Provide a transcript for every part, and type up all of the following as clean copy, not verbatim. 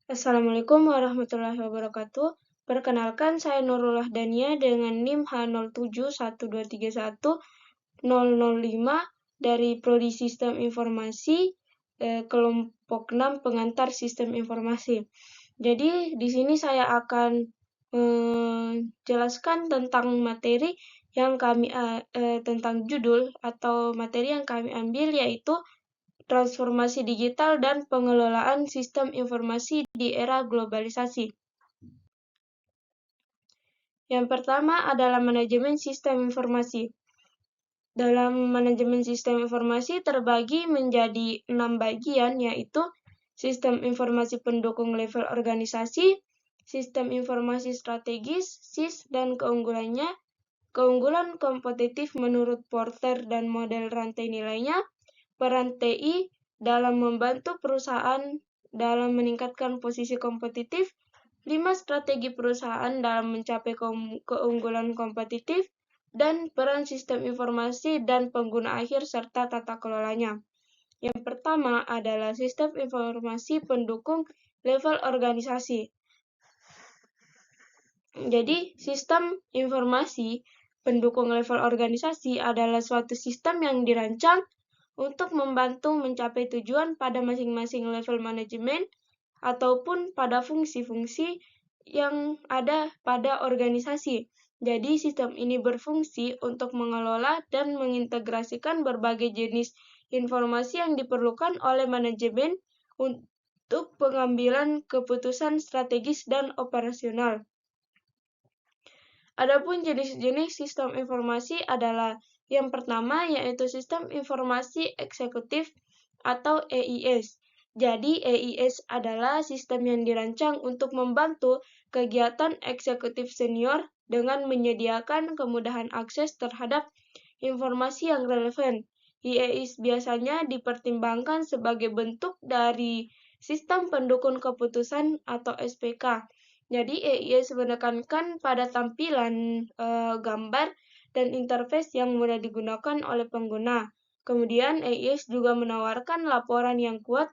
Assalamualaikum warahmatullahi wabarakatuh. Perkenalkan, saya Nurullah Dania dengan NIM H0712310005 dari Prodi Sistem Informasi, kelompok 6 pengantar Sistem Informasi. Jadi, di sini saya akan menjelaskan tentang materi yang tentang judul atau materi yang kami ambil, yaitu transformasi digital dan pengelolaan sistem informasi di era globalisasi. Yang pertama adalah manajemen sistem informasi. Dalam manajemen sistem informasi terbagi menjadi 6 bagian, yaitu sistem informasi pendukung level organisasi, sistem informasi strategis, SIS, dan keunggulannya, keunggulan kompetitif menurut Porter dan model rantai nilainya, peran TI dalam membantu perusahaan dalam meningkatkan posisi kompetitif, 5 strategi perusahaan dalam mencapai keunggulan kompetitif, dan peran sistem informasi dan pengguna akhir serta tata kelolanya. Yang pertama adalah sistem informasi pendukung level organisasi. Jadi, sistem informasi pendukung level organisasi adalah suatu sistem yang dirancang untuk membantu mencapai tujuan pada masing-masing level manajemen ataupun pada fungsi-fungsi yang ada pada organisasi. Jadi, sistem ini berfungsi untuk mengelola dan mengintegrasikan berbagai jenis informasi yang diperlukan oleh manajemen untuk pengambilan keputusan strategis dan operasional. Adapun jenis-jenis sistem informasi adalah yang pertama, yaitu sistem informasi eksekutif atau EIS. Jadi, EIS adalah sistem yang dirancang untuk membantu kegiatan eksekutif senior dengan menyediakan kemudahan akses terhadap informasi yang relevan. EIS biasanya dipertimbangkan sebagai bentuk dari sistem pendukung keputusan atau SPK. Jadi, EIS menekankan pada tampilan gambar dan interface yang mudah digunakan oleh pengguna. Kemudian, EIS juga menawarkan laporan yang kuat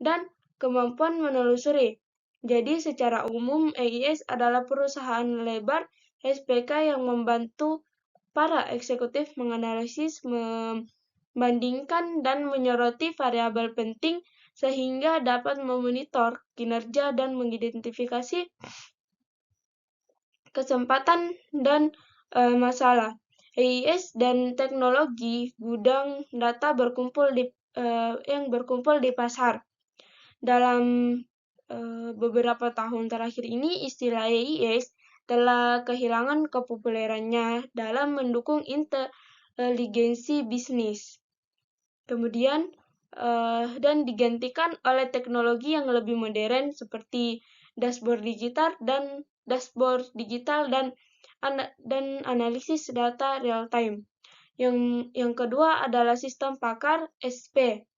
dan kemampuan menelusuri. Jadi, secara umum, EIS adalah perusahaan lebar SPK yang membantu para eksekutif menganalisis, membandingkan, dan menyoroti variabel penting sehingga dapat memonitor kinerja dan mengidentifikasi kesempatan dan masalah. EIS dan teknologi gudang data yang berkumpul di pasar. Dalam beberapa tahun terakhir ini, istilah EIS telah kehilangan kepopulerannya dalam mendukung inteligensi bisnis. Kemudian dan digantikan oleh teknologi yang lebih modern seperti dashboard digital dan analisis data real time. Yang kedua adalah sistem pakar SP.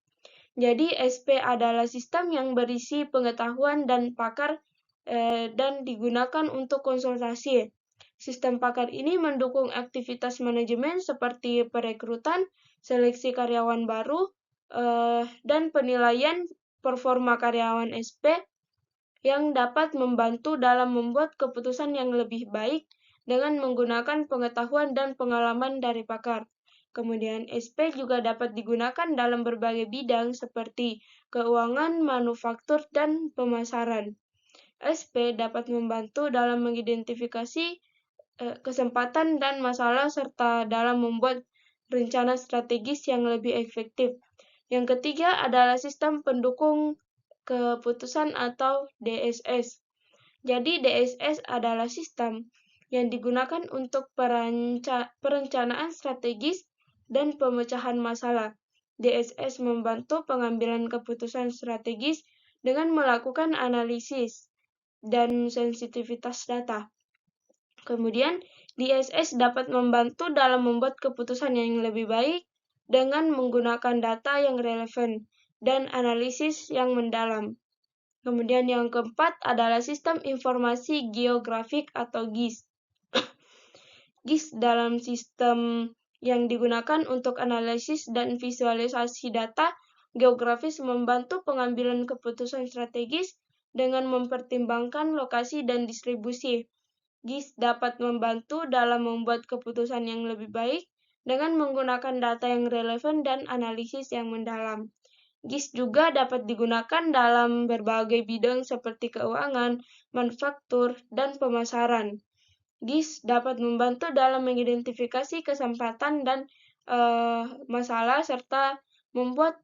Jadi SP adalah sistem yang berisi pengetahuan dan pakar dan digunakan untuk konsultasi. Sistem pakar ini mendukung aktivitas manajemen seperti perekrutan, seleksi karyawan baru, dan penilaian performa karyawan SP yang dapat membantu dalam membuat keputusan yang lebih baik dengan menggunakan pengetahuan dan pengalaman dari pakar. Kemudian SP juga dapat digunakan dalam berbagai bidang seperti keuangan, manufaktur, dan pemasaran. SP dapat membantu dalam mengidentifikasi kesempatan dan masalah serta dalam membuat rencana strategis yang lebih efektif. Yang ketiga adalah sistem pendukung keputusan atau DSS. Jadi DSS adalah sistem yang digunakan untuk perencanaan strategis dan pemecahan masalah. DSS membantu pengambilan keputusan strategis dengan melakukan analisis dan sensitivitas data. Kemudian, DSS dapat membantu dalam membuat keputusan yang lebih baik dengan menggunakan data yang relevan dan analisis yang mendalam. Kemudian yang keempat adalah sistem informasi geografik atau GIS. GIS dalam sistem yang digunakan untuk analisis dan visualisasi data geografis membantu pengambilan keputusan strategis dengan mempertimbangkan lokasi dan distribusi. GIS dapat membantu dalam membuat keputusan yang lebih baik dengan menggunakan data yang relevan dan analisis yang mendalam. GIS juga dapat digunakan dalam berbagai bidang seperti keuangan, manufaktur, dan pemasaran. GIS dapat membantu dalam mengidentifikasi kesempatan dan masalah serta membuat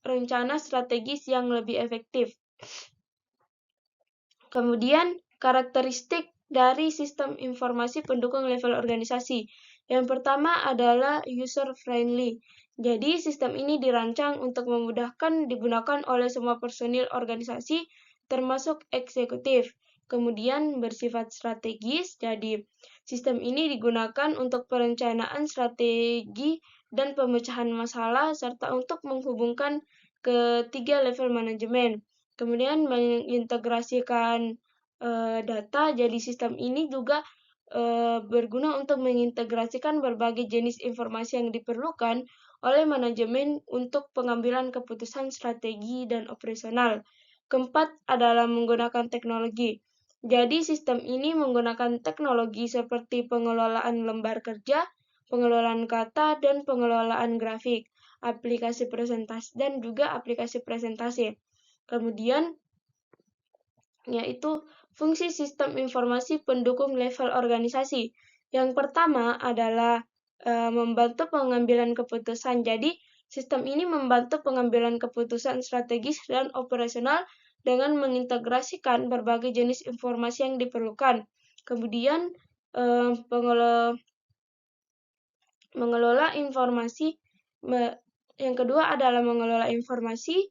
rencana strategis yang lebih efektif. Kemudian, karakteristik dari sistem informasi pendukung level organisasi. Yang pertama adalah user-friendly. Jadi, sistem ini dirancang untuk memudahkan digunakan oleh semua personil organisasi, termasuk eksekutif. Kemudian, bersifat strategis. Jadi, sistem ini digunakan untuk perencanaan strategi dan pemecahan masalah, serta untuk menghubungkan ketiga level manajemen. Kemudian mengintegrasikan data, jadi sistem ini juga berguna untuk mengintegrasikan berbagai jenis informasi yang diperlukan oleh manajemen untuk pengambilan keputusan strategi dan operasional. Keempat adalah menggunakan teknologi. Jadi sistem ini menggunakan teknologi seperti pengelolaan lembar kerja, pengelolaan kata, dan pengelolaan grafik, aplikasi presentasi, dan juga aplikasi presentasi. Kemudian, yaitu fungsi sistem informasi pendukung level organisasi. Yang pertama adalah membantu pengambilan keputusan. Jadi, sistem ini membantu pengambilan keputusan strategis dan operasional dengan mengintegrasikan berbagai jenis informasi yang diperlukan. Kemudian, mengelola informasi. Yang kedua adalah mengelola informasi.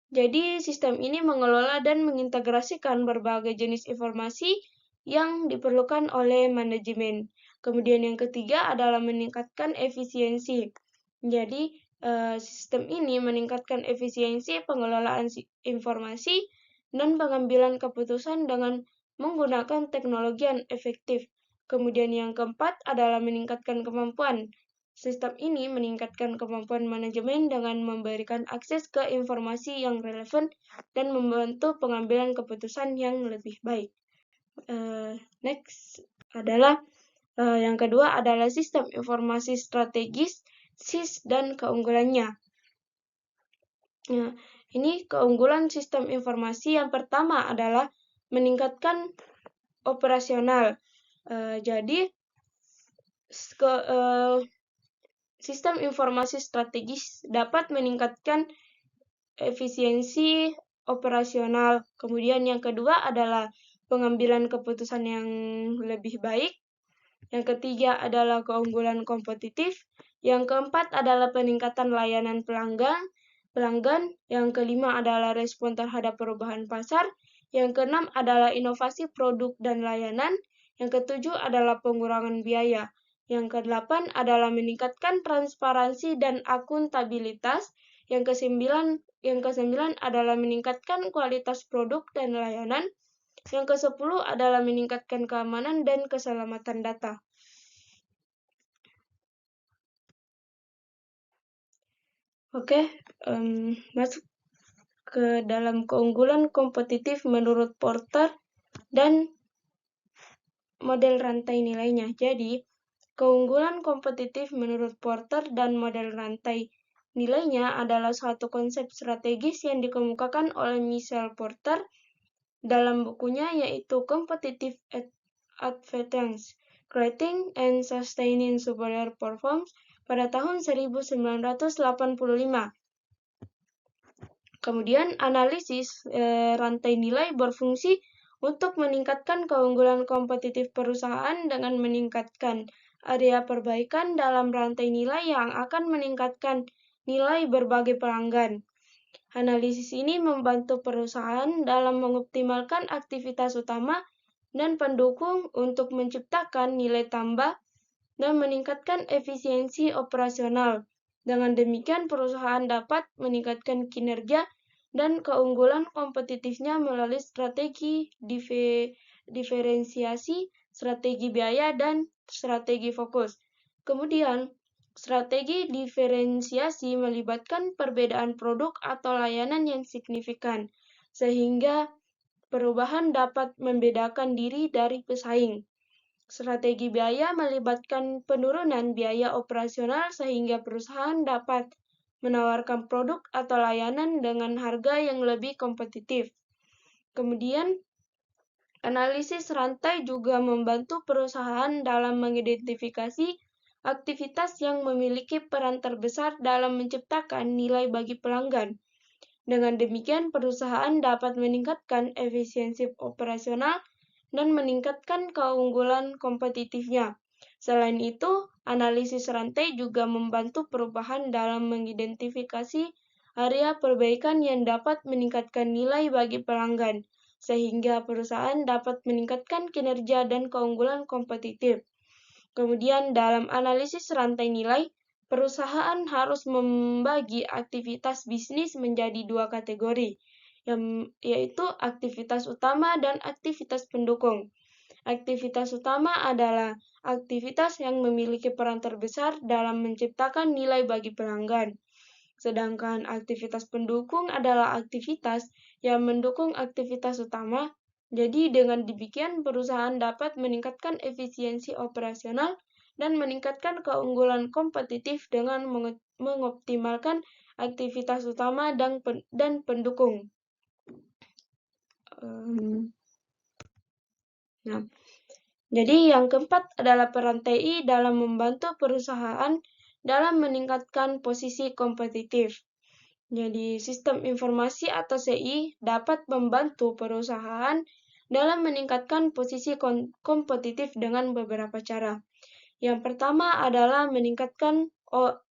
Jadi, sistem ini mengelola dan mengintegrasikan berbagai jenis informasi yang diperlukan oleh manajemen. Kemudian yang ketiga adalah meningkatkan efisiensi. Jadi, sistem ini meningkatkan efisiensi pengelolaan informasi dan pengambilan keputusan dengan menggunakan teknologi yang efektif. Kemudian yang keempat adalah meningkatkan kemampuan. Sistem ini meningkatkan kemampuan manajemen dengan memberikan akses ke informasi yang relevan dan membantu pengambilan keputusan yang lebih baik. Next adalah yang kedua adalah sistem informasi strategis, SIS, dan keunggulannya. Nah, ini keunggulan sistem informasi yang pertama adalah meningkatkan operasional. Jadi, sistem informasi strategis dapat meningkatkan efisiensi operasional. Kemudian yang kedua adalah pengambilan keputusan yang lebih baik. Yang ketiga adalah keunggulan kompetitif. Yang keempat adalah peningkatan layanan pelanggan. Yang kelima adalah respon terhadap perubahan pasar. Yang keenam adalah inovasi produk dan layanan. Yang ketujuh adalah pengurangan biaya. Yang kedelapan adalah meningkatkan transparansi dan akuntabilitas. Yang kesembilan adalah meningkatkan kualitas produk dan layanan. Yang ke-10 adalah meningkatkan keamanan dan keselamatan data. Oke, masuk ke dalam keunggulan kompetitif menurut Porter dan model rantai nilainya. Jadi, keunggulan kompetitif menurut Porter dan model rantai nilainya adalah suatu konsep strategis yang dikemukakan oleh Michael Porter dalam bukunya yaitu Competitive Advantage, Creating and Sustaining Superior Performance pada tahun 1985. Kemudian analisis rantai nilai berfungsi untuk meningkatkan keunggulan kompetitif perusahaan dengan meningkatkan area perbaikan dalam rantai nilai yang akan meningkatkan nilai berbagai pelanggan. Analisis ini membantu perusahaan dalam mengoptimalkan aktivitas utama dan pendukung untuk menciptakan nilai tambah dan meningkatkan efisiensi operasional. Dengan demikian, perusahaan dapat meningkatkan kinerja dan keunggulan kompetitifnya melalui strategi diferensiasi, strategi biaya, dan strategi fokus. Kemudian, strategi diferensiasi melibatkan perbedaan produk atau layanan yang signifikan. sehingga perubahan dapat membedakan diri dari pesaing. Strategi biaya melibatkan penurunan biaya operasional sehingga perusahaan dapat menawarkan produk atau layanan dengan harga yang lebih kompetitif. Kemudian, analisis rantai juga membantu perusahaan dalam mengidentifikasi aktivitas yang memiliki peran terbesar dalam menciptakan nilai bagi pelanggan. Dengan demikian, perusahaan dapat meningkatkan efisiensi operasional dan meningkatkan keunggulan kompetitifnya. Selain itu, analisis rantai juga membantu perubahan dalam mengidentifikasi area perbaikan yang dapat meningkatkan nilai bagi pelanggan, sehingga perusahaan dapat meningkatkan kinerja dan keunggulan kompetitif. Kemudian, dalam analisis rantai nilai, perusahaan harus membagi aktivitas bisnis menjadi dua kategori, yaitu aktivitas utama dan aktivitas pendukung. Aktivitas utama adalah aktivitas yang memiliki peran terbesar dalam menciptakan nilai bagi pelanggan. Sedangkan aktivitas pendukung adalah aktivitas yang mendukung aktivitas utama. Jadi dengan demikian perusahaan dapat meningkatkan efisiensi operasional dan meningkatkan keunggulan kompetitif dengan mengoptimalkan aktivitas utama dan pendukung. Nah, jadi yang keempat adalah peran TI dalam membantu perusahaan dalam meningkatkan posisi kompetitif. Jadi sistem informasi atau CI dapat membantu perusahaan dalam meningkatkan posisi kompetitif dengan beberapa cara. Yang pertama adalah meningkatkan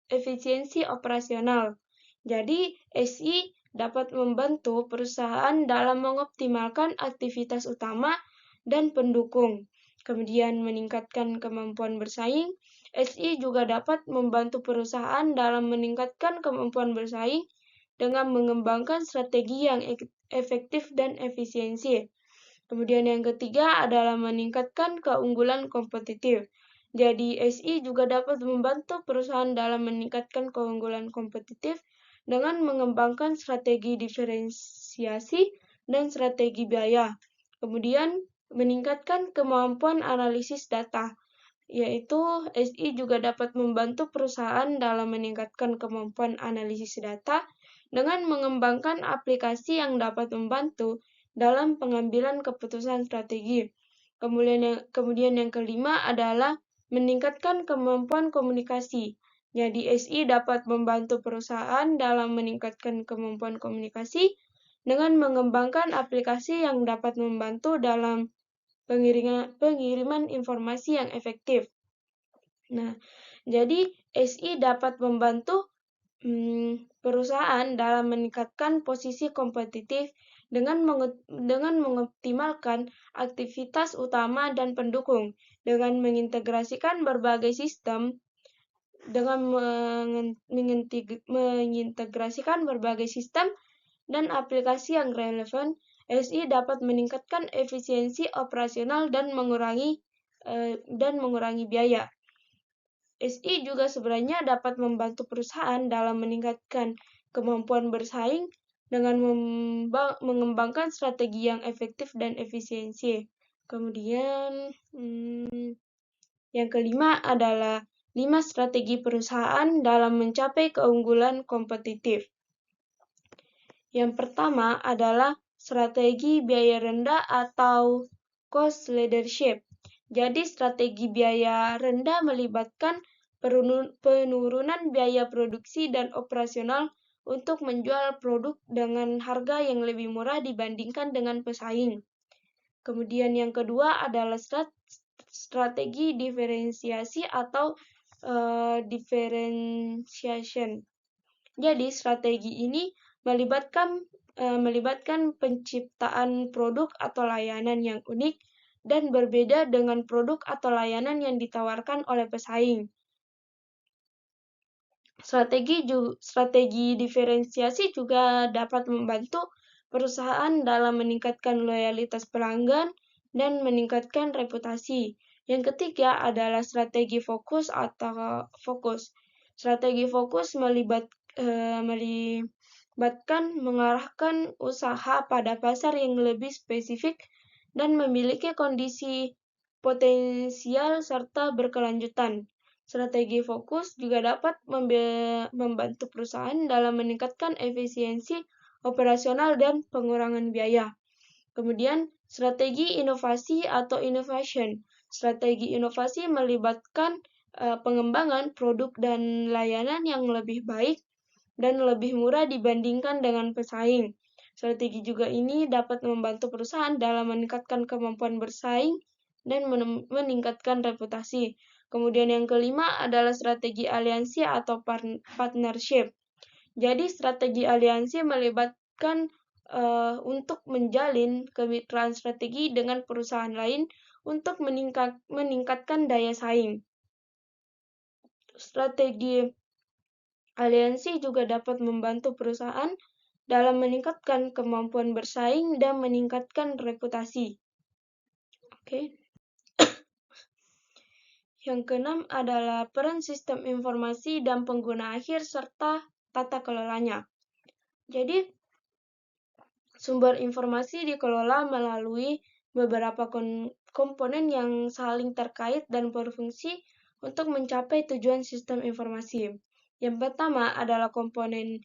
efisiensi operasional. Jadi SI dapat membantu perusahaan dalam mengoptimalkan aktivitas utama dan pendukung. Kemudian meningkatkan kemampuan bersaing. SI juga dapat membantu perusahaan dalam meningkatkan kemampuan bersaing dengan mengembangkan strategi yang efektif dan efisiensi. Kemudian yang ketiga adalah meningkatkan keunggulan kompetitif. Jadi SI juga dapat membantu perusahaan dalam meningkatkan keunggulan kompetitif dengan mengembangkan strategi diferensiasi dan strategi biaya. Kemudian meningkatkan kemampuan analisis data, yaitu SI juga dapat membantu perusahaan dalam meningkatkan kemampuan analisis data dengan mengembangkan aplikasi yang dapat membantu dalam pengambilan keputusan strategi. Kemudian yang kelima adalah meningkatkan kemampuan komunikasi. Jadi SI dapat membantu perusahaan dalam meningkatkan kemampuan komunikasi dengan mengembangkan aplikasi yang dapat membantu dalam pengiriman informasi yang efektif. Nah, jadi SI dapat membantu perusahaan dalam meningkatkan posisi kompetitif dengan mengoptimalkan aktivitas utama dan pendukung, dengan mengintegrasikan berbagai sistem, dan aplikasi yang relevan, SI dapat meningkatkan efisiensi operasional dan mengurangi biaya. SI juga sebenarnya dapat membantu perusahaan dalam meningkatkan kemampuan bersaing dengan mengembangkan strategi yang efektif dan efisiensi. Kemudian, yang kelima adalah 5 strategi perusahaan dalam mencapai keunggulan kompetitif. Yang pertama adalah strategi biaya rendah atau cost leadership. Jadi strategi biaya rendah melibatkan penurunan biaya produksi dan operasional untuk menjual produk dengan harga yang lebih murah dibandingkan dengan pesaing. Kemudian yang kedua adalah strategi diferensiasi atau differentiation. Jadi strategi ini melibatkan penciptaan produk atau layanan yang unik dan berbeda dengan produk atau layanan yang ditawarkan oleh pesaing. Strategi diferensiasi juga dapat membantu perusahaan dalam meningkatkan loyalitas pelanggan dan meningkatkan reputasi. Yang ketiga adalah strategi fokus atau fokus. Strategi fokus bahkan mengarahkan usaha pada pasar yang lebih spesifik dan memiliki kondisi potensial serta berkelanjutan. Strategi fokus juga dapat membantu perusahaan dalam meningkatkan efisiensi operasional dan pengurangan biaya. Kemudian, strategi inovasi atau innovation. Strategi inovasi melibatkan pengembangan produk dan layanan yang lebih baik dan lebih murah dibandingkan dengan pesaing. Strategi juga ini dapat membantu perusahaan dalam meningkatkan kemampuan bersaing dan meningkatkan reputasi. Kemudian yang kelima adalah strategi aliansi atau partnership. Jadi strategi aliansi melibatkan untuk menjalin kemitraan strategi dengan perusahaan lain untuk meningkatkan daya saing. Strategi aliansi juga dapat membantu perusahaan dalam meningkatkan kemampuan bersaing dan meningkatkan reputasi. Oke. Yang keenam adalah peran sistem informasi dan pengguna akhir serta tata kelolanya. Jadi, sumber informasi dikelola melalui beberapa komponen yang saling terkait dan berfungsi untuk mencapai tujuan sistem informasi. Yang pertama adalah komponen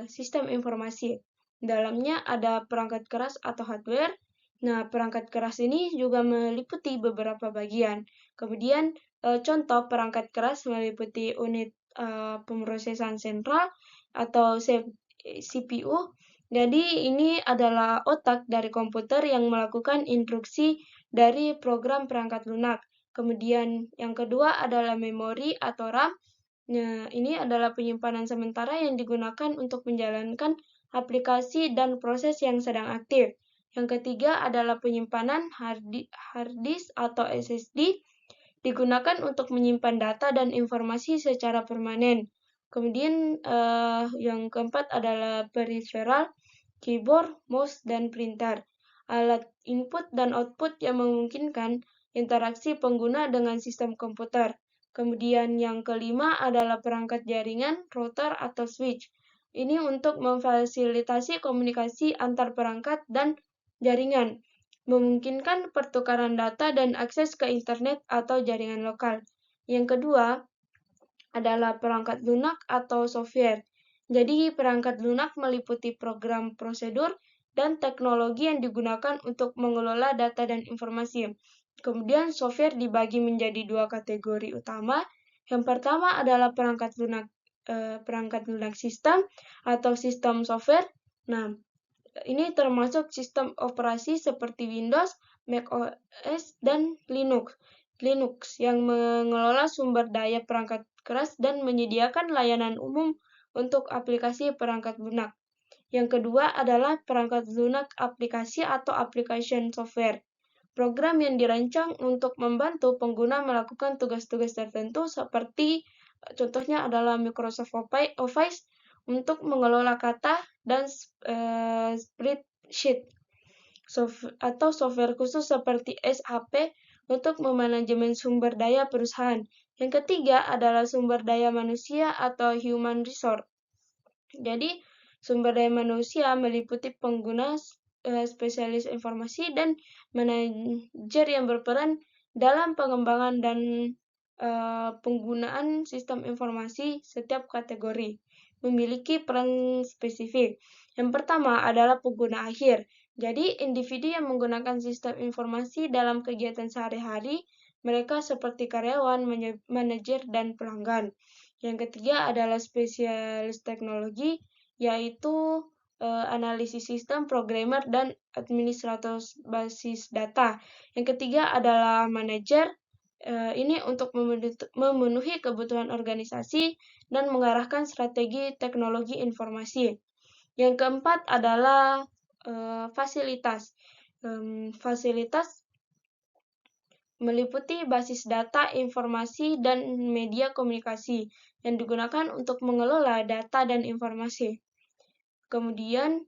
sistem informasi. Dalamnya ada perangkat keras atau hardware. Nah, perangkat keras ini juga meliputi beberapa bagian. Kemudian, contoh perangkat keras meliputi unit pemrosesan sentral atau CPU. Jadi ini adalah otak dari komputer yang melakukan instruksi dari program perangkat lunak. Kemudian yang kedua adalah memori atau RAM. Nah, ini adalah penyimpanan sementara yang digunakan untuk menjalankan aplikasi dan proses yang sedang aktif. Yang ketiga adalah penyimpanan hard disk atau SSD, digunakan untuk menyimpan data dan informasi secara permanen. Kemudian yang keempat adalah peripheral, keyboard, mouse, dan printer. Alat input dan output yang memungkinkan interaksi pengguna dengan sistem komputer. Kemudian yang kelima adalah perangkat jaringan, router, atau switch. Ini untuk memfasilitasi komunikasi antar perangkat dan jaringan, memungkinkan pertukaran data dan akses ke internet atau jaringan lokal. Yang kedua adalah perangkat lunak atau software. Jadi, perangkat lunak meliputi program prosedur dan teknologi yang digunakan untuk mengelola data dan informasi. Kemudian, software dibagi menjadi dua kategori utama. Yang pertama adalah perangkat lunak sistem atau sistem software. Nah, ini termasuk sistem operasi seperti Windows, Mac OS, dan Linux yang mengelola sumber daya perangkat keras dan menyediakan layanan umum untuk aplikasi perangkat lunak. Yang kedua adalah perangkat lunak aplikasi atau application software. Program yang dirancang untuk membantu pengguna melakukan tugas-tugas tertentu seperti contohnya adalah Microsoft Office untuk mengelola kata dan spreadsheet, atau software khusus seperti SAP untuk memanajemen sumber daya perusahaan. Yang ketiga adalah sumber daya manusia atau human resource. Jadi, sumber daya manusia meliputi pengguna, spesialis informasi, dan manajer yang berperan dalam pengembangan dan penggunaan sistem informasi. Setiap kategori memiliki peran spesifik. Yang pertama adalah pengguna akhir. Jadi, individu yang menggunakan sistem informasi dalam kegiatan sehari-hari, mereka seperti karyawan, manajer, dan pelanggan. Yang ketiga adalah spesialis teknologi, yaitu analisis sistem, programmer, dan administrator basis data. Yang ketiga adalah manajer, ini untuk memenuhi kebutuhan organisasi dan mengarahkan strategi teknologi informasi. Yang keempat adalah fasilitas. Fasilitas meliputi basis data, informasi, dan media komunikasi yang digunakan untuk mengelola data dan informasi. Kemudian,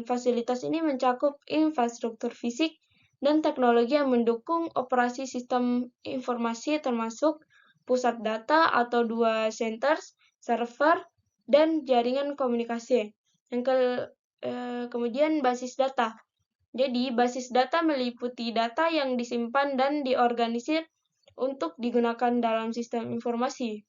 fasilitas ini mencakup infrastruktur fisik dan teknologi yang mendukung operasi sistem informasi termasuk pusat data atau data centers, server, dan jaringan komunikasi. Kemudian basis data. Jadi, basis data meliputi data yang disimpan dan diorganisir untuk digunakan dalam sistem informasi.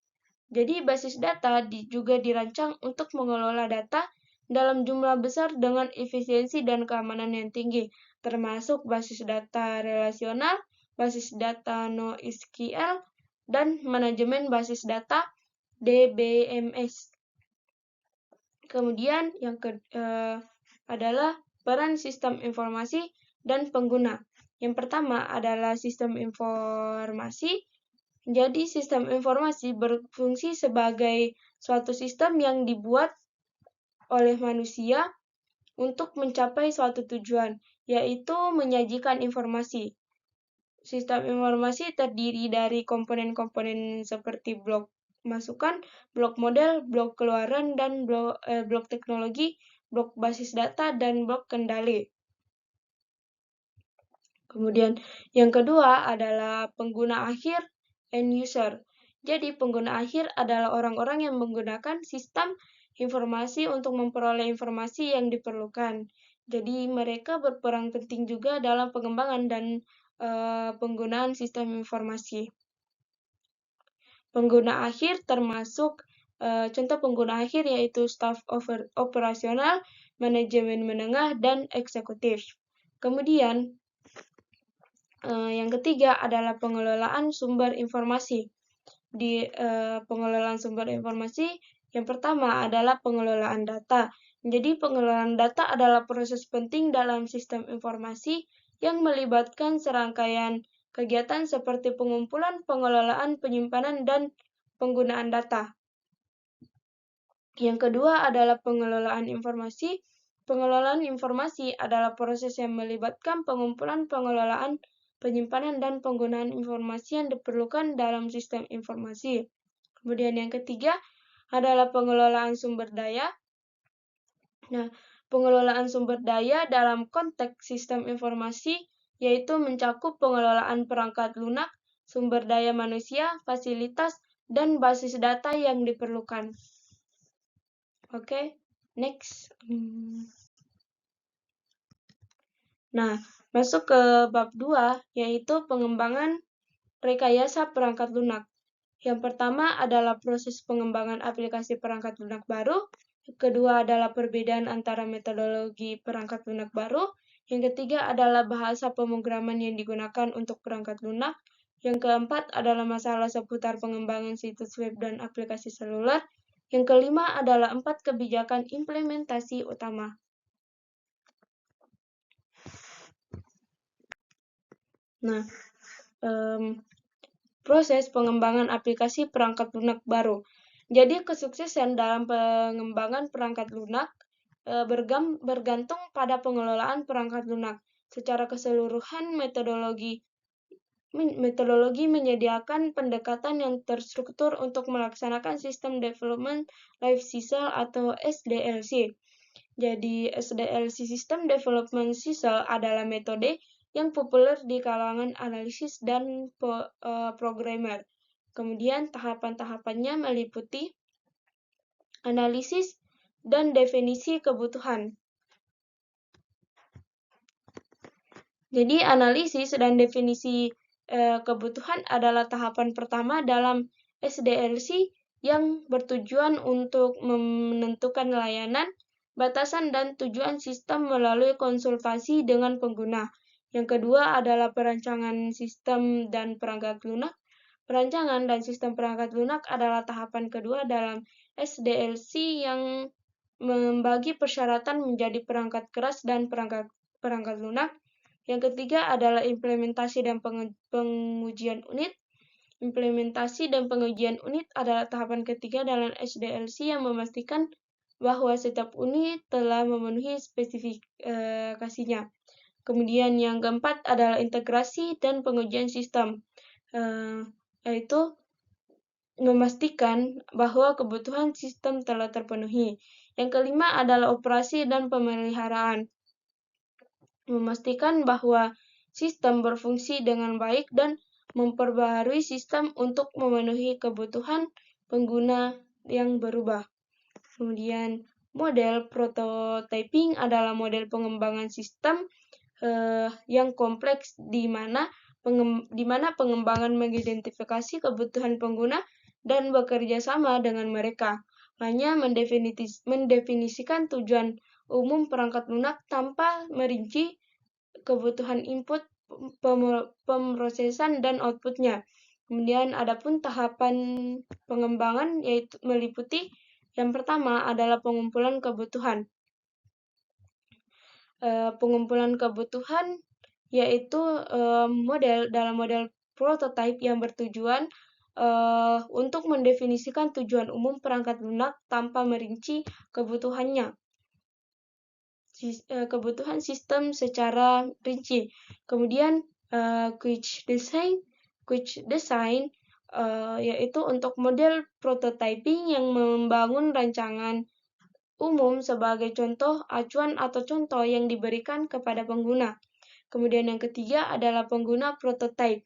Jadi, basis data juga dirancang untuk mengelola data dalam jumlah besar dengan efisiensi dan keamanan yang tinggi, termasuk basis data relasional, basis data NoSQL, dan manajemen basis data DBMS. Kemudian yang adalah peran sistem informasi dan pengguna. Yang pertama adalah sistem informasi. Jadi, sistem informasi berfungsi sebagai suatu sistem yang dibuat oleh manusia untuk mencapai suatu tujuan, yaitu menyajikan informasi. Sistem informasi terdiri dari komponen-komponen seperti blok masukan, blok model, blok keluaran, dan blok teknologi, blok basis data, dan blok kendali. Kemudian yang kedua adalah pengguna akhir, end user. Jadi pengguna akhir adalah orang-orang yang menggunakan sistem informasi untuk memperoleh informasi yang diperlukan. Jadi mereka berperan penting juga dalam pengembangan dan penggunaan sistem informasi. Pengguna akhir termasuk contoh pengguna akhir yaitu staf operasional, manajemen menengah, dan eksekutif. Kemudian yang ketiga adalah pengelolaan sumber informasi. Di pengelolaan sumber informasi, yang pertama adalah pengelolaan data. Jadi, pengelolaan data adalah proses penting dalam sistem informasi yang melibatkan serangkaian kegiatan seperti pengumpulan, pengelolaan, penyimpanan, dan penggunaan data. Yang kedua adalah pengelolaan informasi. Pengelolaan informasi adalah proses yang melibatkan pengumpulan, pengelolaan, penyimpanan, dan penggunaan informasi yang diperlukan dalam sistem informasi. Kemudian yang ketiga adalah pengelolaan sumber daya. Nah, pengelolaan sumber daya dalam konteks sistem informasi yaitu mencakup pengelolaan perangkat lunak, sumber daya manusia, fasilitas, dan basis data yang diperlukan. Oke, next. Nah, masuk ke bab 2, yaitu pengembangan rekayasa perangkat lunak. Yang pertama adalah proses pengembangan aplikasi perangkat lunak baru. Yang kedua adalah perbedaan antara metodologi perangkat lunak baru. Yang ketiga adalah bahasa pemrograman yang digunakan untuk perangkat lunak. Yang keempat adalah masalah seputar pengembangan situs web dan aplikasi seluler. Yang kelima adalah 4 kebijakan implementasi utama. Nah, proses pengembangan aplikasi perangkat lunak baru. Jadi, kesuksesan dalam pengembangan perangkat lunak bergantung pada pengelolaan perangkat lunak. Secara keseluruhan, metodologi menyediakan pendekatan yang terstruktur untuk melaksanakan System Development Life Cycle atau SDLC. Jadi, SDLC System Development Cycle adalah metode yang populer di kalangan analisis dan programmer. Kemudian, tahapan-tahapannya meliputi analisis dan definisi kebutuhan. Jadi, analisis dan definisi kebutuhan adalah tahapan pertama dalam SDLC yang bertujuan untuk menentukan layanan, batasan, dan tujuan sistem melalui konsultasi dengan pengguna. Yang kedua adalah perancangan sistem dan perangkat lunak. Perancangan dan sistem perangkat lunak adalah tahapan kedua dalam SDLC yang membagi persyaratan menjadi perangkat keras dan perangkat lunak. Yang ketiga adalah implementasi dan pengujian unit. Implementasi dan pengujian unit adalah tahapan ketiga dalam SDLC yang memastikan bahwa setiap unit telah memenuhi spesifikasinya. Kemudian yang keempat adalah integrasi dan pengujian sistem, yaitu memastikan bahwa kebutuhan sistem telah terpenuhi. Yang kelima adalah operasi dan pemeliharaan, memastikan bahwa sistem berfungsi dengan baik dan memperbaharui sistem untuk memenuhi kebutuhan pengguna yang berubah. Kemudian model prototyping adalah model pengembangan sistem yang kompleks di mana pengembangan mengidentifikasi kebutuhan pengguna dan bekerja sama dengan mereka. Hanya mendefinisikan tujuan umum perangkat lunak tanpa merinci kebutuhan input, pemrosesan, dan outputnya. Kemudian adapun tahapan pengembangan yaitu meliputi yang pertama adalah pengumpulan kebutuhan. Pengumpulan kebutuhan yaitu dalam model prototype yang bertujuan untuk mendefinisikan tujuan umum perangkat lunak tanpa merinci kebutuhannya. Kebutuhan sistem secara rinci. Kemudian quick design yaitu untuk model prototyping yang membangun rancangan umum sebagai contoh, acuan atau contoh yang diberikan kepada pengguna. Kemudian yang ketiga adalah pengguna prototype,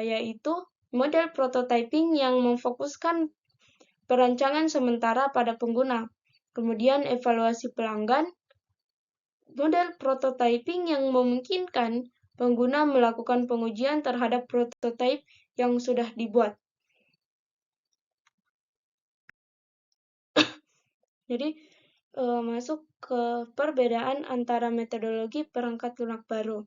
yaitu model prototyping yang memfokuskan perancangan sementara pada pengguna. Kemudian evaluasi pelanggan, model prototyping yang memungkinkan pengguna melakukan pengujian terhadap prototipe yang sudah dibuat. Jadi, masuk ke perbedaan antara metodologi perangkat lunak baru.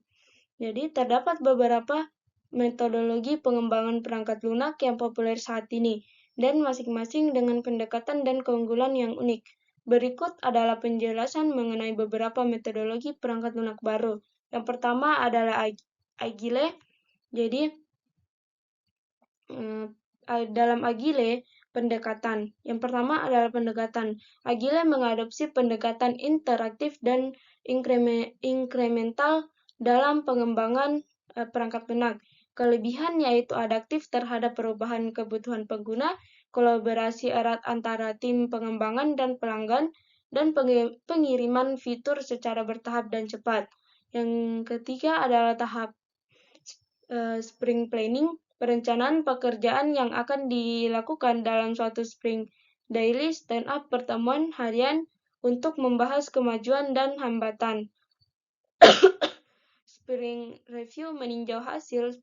Jadi, terdapat beberapa metodologi pengembangan perangkat lunak yang populer saat ini, dan masing-masing dengan pendekatan dan keunggulan yang unik. Berikut adalah penjelasan mengenai beberapa metodologi perangkat lunak baru. Yang pertama adalah Agile. Jadi, dalam Agile, pendekatan. Yang pertama adalah pendekatan. Agile mengadopsi pendekatan interaktif dan inkremental dalam pengembangan perangkat lunak. Kelebihan yaitu adaptif terhadap perubahan kebutuhan pengguna, kolaborasi erat antara tim pengembangan dan pelanggan, dan pengiriman fitur secara bertahap dan cepat. Yang ketiga adalah tahap sprint planning, perencanaan pekerjaan yang akan dilakukan dalam suatu sprint. Daily stand-up pertemuan harian untuk membahas kemajuan dan hambatan. Sprint review meninjau hasil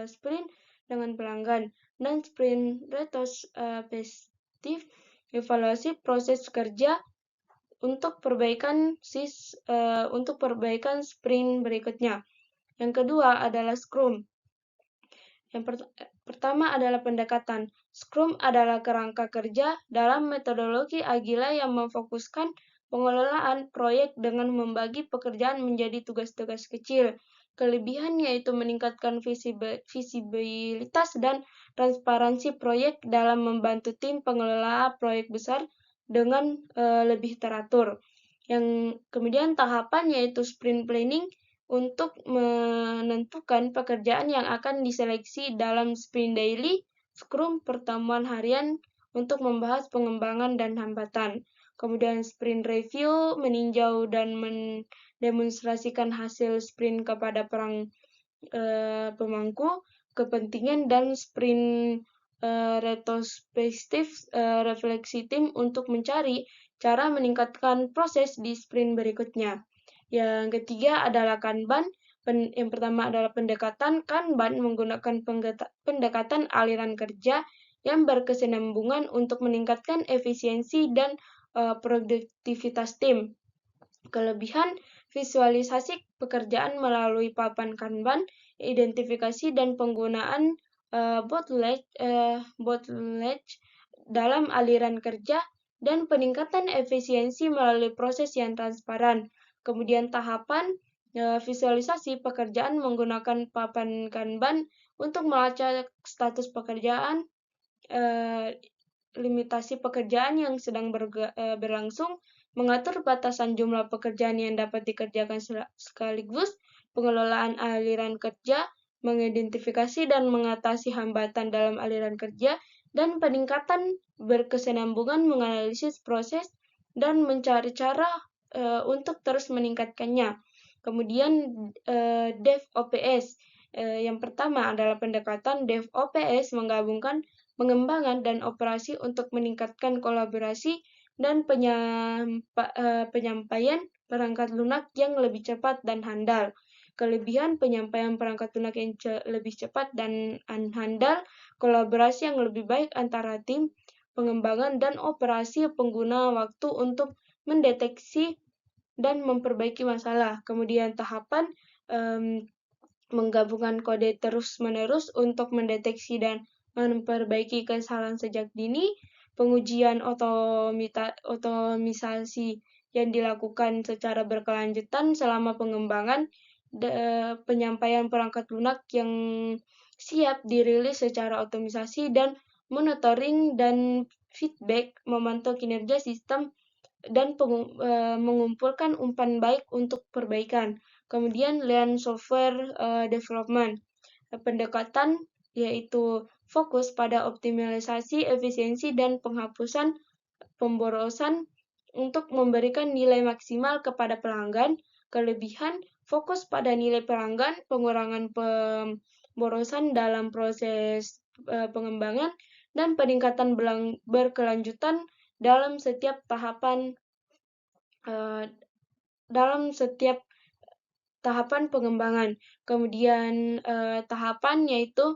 sprint dengan pelanggan. Dan sprint retrospektif evaluasi proses kerja untuk perbaikan sprint berikutnya. Yang kedua adalah Scrum. Yang pertama adalah pendekatan. Scrum adalah kerangka kerja dalam metodologi Agile yang memfokuskan pengelolaan proyek dengan membagi pekerjaan menjadi tugas-tugas kecil. Kelebihan yaitu meningkatkan visibilitas dan transparansi proyek dalam membantu tim pengelola proyek besar dengan lebih teratur. Yang kemudian tahapan yaitu sprint planning untuk menentukan pekerjaan yang akan diseleksi dalam sprint daily, Scrum pertemuan harian untuk membahas pengembangan dan hambatan. Kemudian sprint review meninjau dan mendemonstrasikan hasil sprint kepada pemangku kepentingan, dan sprint retrospektif refleksi tim untuk mencari cara meningkatkan proses di sprint berikutnya. Yang ketiga adalah Kanban. Yang pertama adalah pendekatan. Kanban menggunakan pendekatan aliran kerja yang berkesinambungan untuk meningkatkan efisiensi dan produktivitas tim. Kelebihan visualisasi pekerjaan melalui papan Kanban, identifikasi dan penggunaan bottleneck dalam aliran kerja, dan peningkatan efisiensi melalui proses yang transparan. Kemudian tahapan visualisasi pekerjaan menggunakan papan Kanban untuk melacak status pekerjaan, limitasi pekerjaan yang sedang berlangsung, mengatur batasan jumlah pekerjaan yang dapat dikerjakan sekaligus, pengelolaan aliran kerja, mengidentifikasi dan mengatasi hambatan dalam aliran kerja, dan peningkatan berkesinambungan menganalisis proses dan mencari cara untuk terus meningkatkannya. Kemudian DevOps. Yang pertama adalah pendekatan DevOps menggabungkan pengembangan dan operasi untuk meningkatkan kolaborasi, dan penyampaian perangkat lunak yang lebih cepat dan handal. Kelebihan penyampaian perangkat lunak yang lebih cepat dan handal, kolaborasi yang lebih baik antara tim pengembangan dan operasi pengguna waktu untuk mendeteksi dan memperbaiki masalah. Kemudian tahapan menggabungkan kode terus-menerus untuk mendeteksi dan memperbaiki kesalahan sejak dini, pengujian otomisasi yang dilakukan secara berkelanjutan selama pengembangan, penyampaian perangkat lunak yang siap dirilis secara otomisasi, dan monitoring dan feedback, memantau kinerja sistem dan mengumpulkan umpan baik untuk perbaikan. Kemudian learn software development. Pendekatan yaitu fokus pada optimalisasi efisiensi dan penghapusan pemborosan untuk memberikan nilai maksimal kepada pelanggan. Kelebihan fokus pada nilai pelanggan, pengurangan pemborosan dalam proses pengembangan, dan peningkatan berkelanjutan dalam setiap tahapan pengembangan. Kemudian tahapan yaitu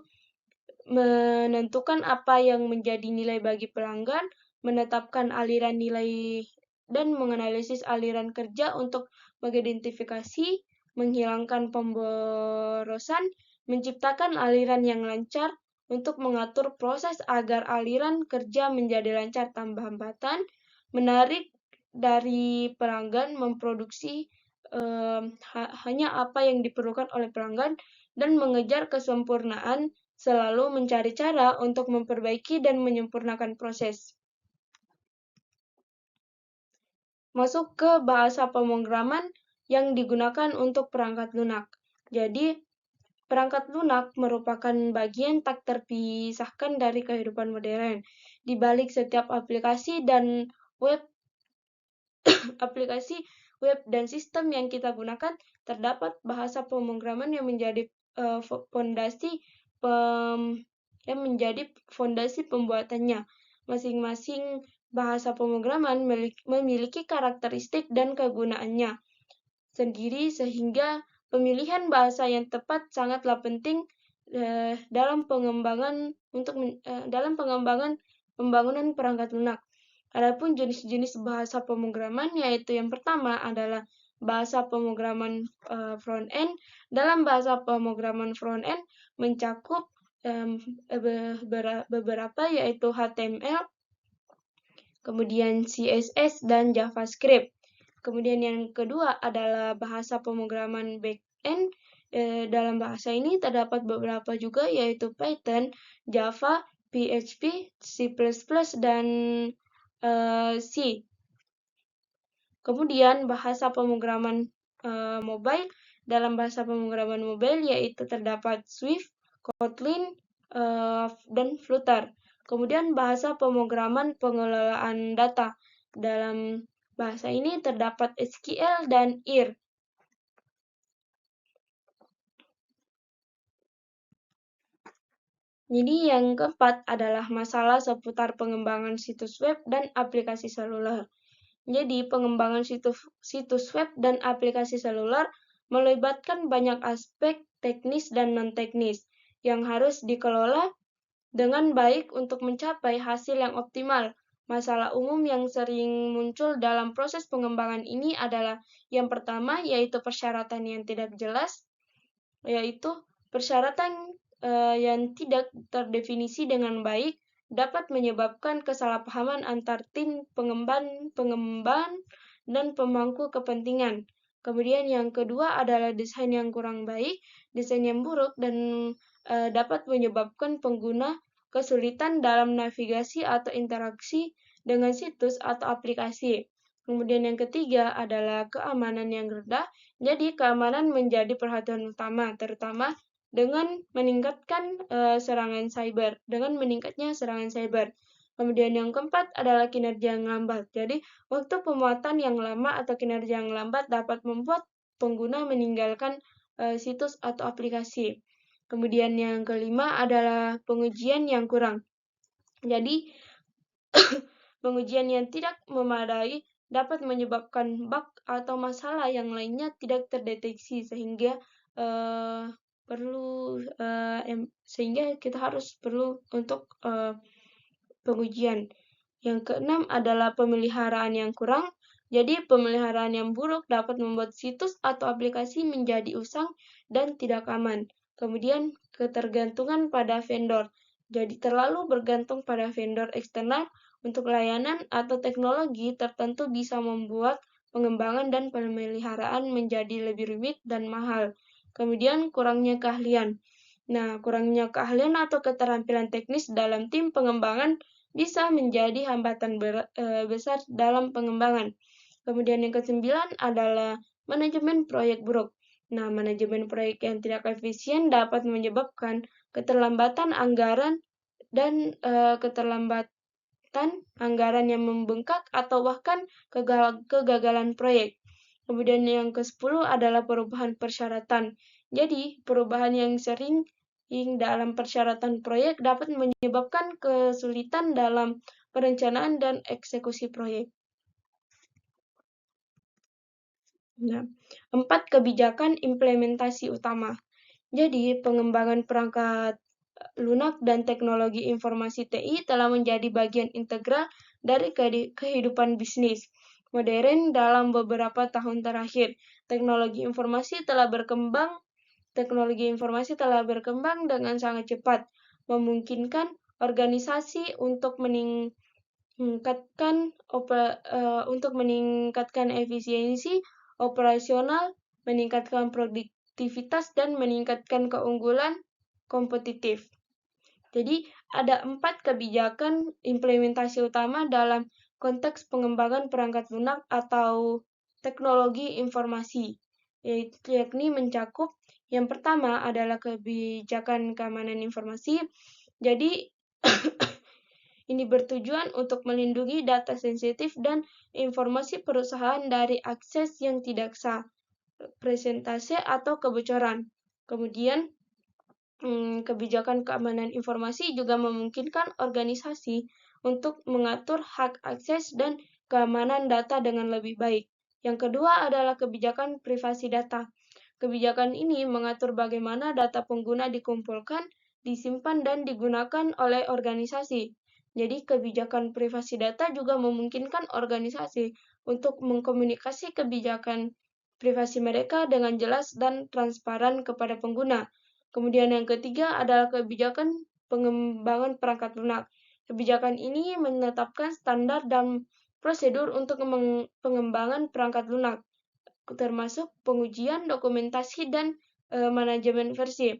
menentukan apa yang menjadi nilai bagi pelanggan, menetapkan aliran nilai dan menganalisis aliran kerja untuk mengidentifikasi, menghilangkan pemborosan, menciptakan aliran yang lancar untuk mengatur proses agar aliran kerja menjadi lancar tanpa hambatan, menarik dari pelanggan, memproduksi hanya apa yang diperlukan oleh pelanggan, dan mengejar kesempurnaan, selalu mencari cara untuk memperbaiki dan menyempurnakan proses. Masuk ke bahasa pemrograman yang digunakan untuk perangkat lunak. Jadi, perangkat lunak merupakan bagian tak terpisahkan dari kehidupan modern. Di balik setiap aplikasi dan sistem yang kita gunakan, terdapat bahasa pemrograman yang menjadi fondasi pembuatannya. Masing-masing bahasa pemrograman memiliki karakteristik dan kegunaannya sendiri, sehingga pemilihan bahasa yang tepat sangatlah penting dalam pengembangan pembangunan perangkat lunak. Adapun jenis-jenis bahasa pemrograman, yaitu yang pertama adalah bahasa pemrograman front-end. Dalam bahasa pemrograman front-end mencakup beberapa, yaitu HTML, kemudian CSS, dan JavaScript. Kemudian yang kedua adalah bahasa pemrograman back-end. Dalam bahasa ini terdapat beberapa juga, yaitu Python, Java, PHP, C++, dan C. Kemudian bahasa pemrograman mobile. Dalam bahasa pemrograman mobile yaitu terdapat Swift, Kotlin, dan Flutter. Kemudian bahasa pemrograman pengelolaan data. Dalam bahasa ini terdapat SQL dan R. Jadi yang keempat adalah masalah seputar pengembangan situs web dan aplikasi seluler. Jadi pengembangan situs web dan aplikasi seluler melibatkan banyak aspek teknis dan non-teknis yang harus dikelola dengan baik untuk mencapai hasil yang optimal. Masalah umum yang sering muncul dalam proses pengembangan ini adalah yang pertama, yaitu persyaratan yang tidak jelas, yaitu persyaratan yang tidak terdefinisi dengan baik dapat menyebabkan kesalahpahaman antar tim pengembang dan pemangku kepentingan. Kemudian yang kedua adalah desain yang kurang baik. Desain yang buruk dan dapat menyebabkan pengguna kesulitan dalam navigasi atau interaksi dengan situs atau aplikasi. Kemudian yang ketiga adalah keamanan yang rendah. Jadi keamanan menjadi perhatian utama, terutama dengan meningkatnya serangan cyber. Kemudian yang keempat adalah kinerja yang lambat. Jadi, waktu pemuatan yang lama atau kinerja yang lambat dapat membuat pengguna meninggalkan situs atau aplikasi. Kemudian yang kelima adalah pengujian yang kurang. Jadi, Pengujian yang tidak memadai dapat menyebabkan bug atau masalah yang lainnya tidak terdeteksi sehingga kita harus perlu untuk pengujian. Yang keenam adalah pemeliharaan yang kurang. Jadi, pemeliharaan yang buruk dapat membuat situs atau aplikasi menjadi usang dan tidak aman. Kemudian, ketergantungan pada vendor. Jadi, terlalu bergantung pada vendor eksternal untuk layanan atau teknologi tertentu bisa membuat pengembangan dan pemeliharaan menjadi lebih rumit dan mahal. Kemudian, kurangnya keahlian. Nah, kurangnya keahlian atau keterampilan teknis dalam tim pengembangan bisa menjadi hambatan besar dalam pengembangan. Kemudian yang kesembilan adalah manajemen proyek buruk. Nah, manajemen proyek yang tidak efisien dapat menyebabkan keterlambatan anggaran dan keterlambatan anggaran yang membengkak atau bahkan kegagalan proyek. Kemudian yang ke-10 adalah perubahan persyaratan. Jadi, perubahan yang sering dalam persyaratan proyek dapat menyebabkan kesulitan dalam perencanaan dan eksekusi proyek. Nah, 4 kebijakan implementasi utama. Jadi, pengembangan perangkat lunak dan teknologi informasi TI telah menjadi bagian integral dari kehidupan bisnis modern dalam beberapa tahun terakhir. Teknologi informasi telah berkembang dengan sangat cepat, memungkinkan organisasi untuk meningkatkan efisiensi operasional, meningkatkan produktivitas, dan meningkatkan keunggulan kompetitif. Jadi, ada 4 kebijakan implementasi utama dalam konteks pengembangan perangkat lunak atau teknologi informasi, yakni mencakup yang pertama adalah kebijakan keamanan informasi. Jadi, ini bertujuan untuk melindungi data sensitif dan informasi perusahaan dari akses yang tidak sah, presentase, atau kebocoran. Kemudian, kebijakan keamanan informasi juga memungkinkan organisasi untuk mengatur hak akses dan keamanan data dengan lebih baik. Yang kedua adalah kebijakan privasi data. Kebijakan ini mengatur bagaimana data pengguna dikumpulkan, disimpan, dan digunakan oleh organisasi. Jadi, kebijakan privasi data juga memungkinkan organisasi untuk mengkomunikasi kebijakan privasi mereka dengan jelas dan transparan kepada pengguna. Kemudian yang ketiga adalah kebijakan pengembangan perangkat lunak. Kebijakan ini menetapkan standar dan prosedur untuk pengembangan perangkat lunak, termasuk pengujian, dokumentasi, dan manajemen versi.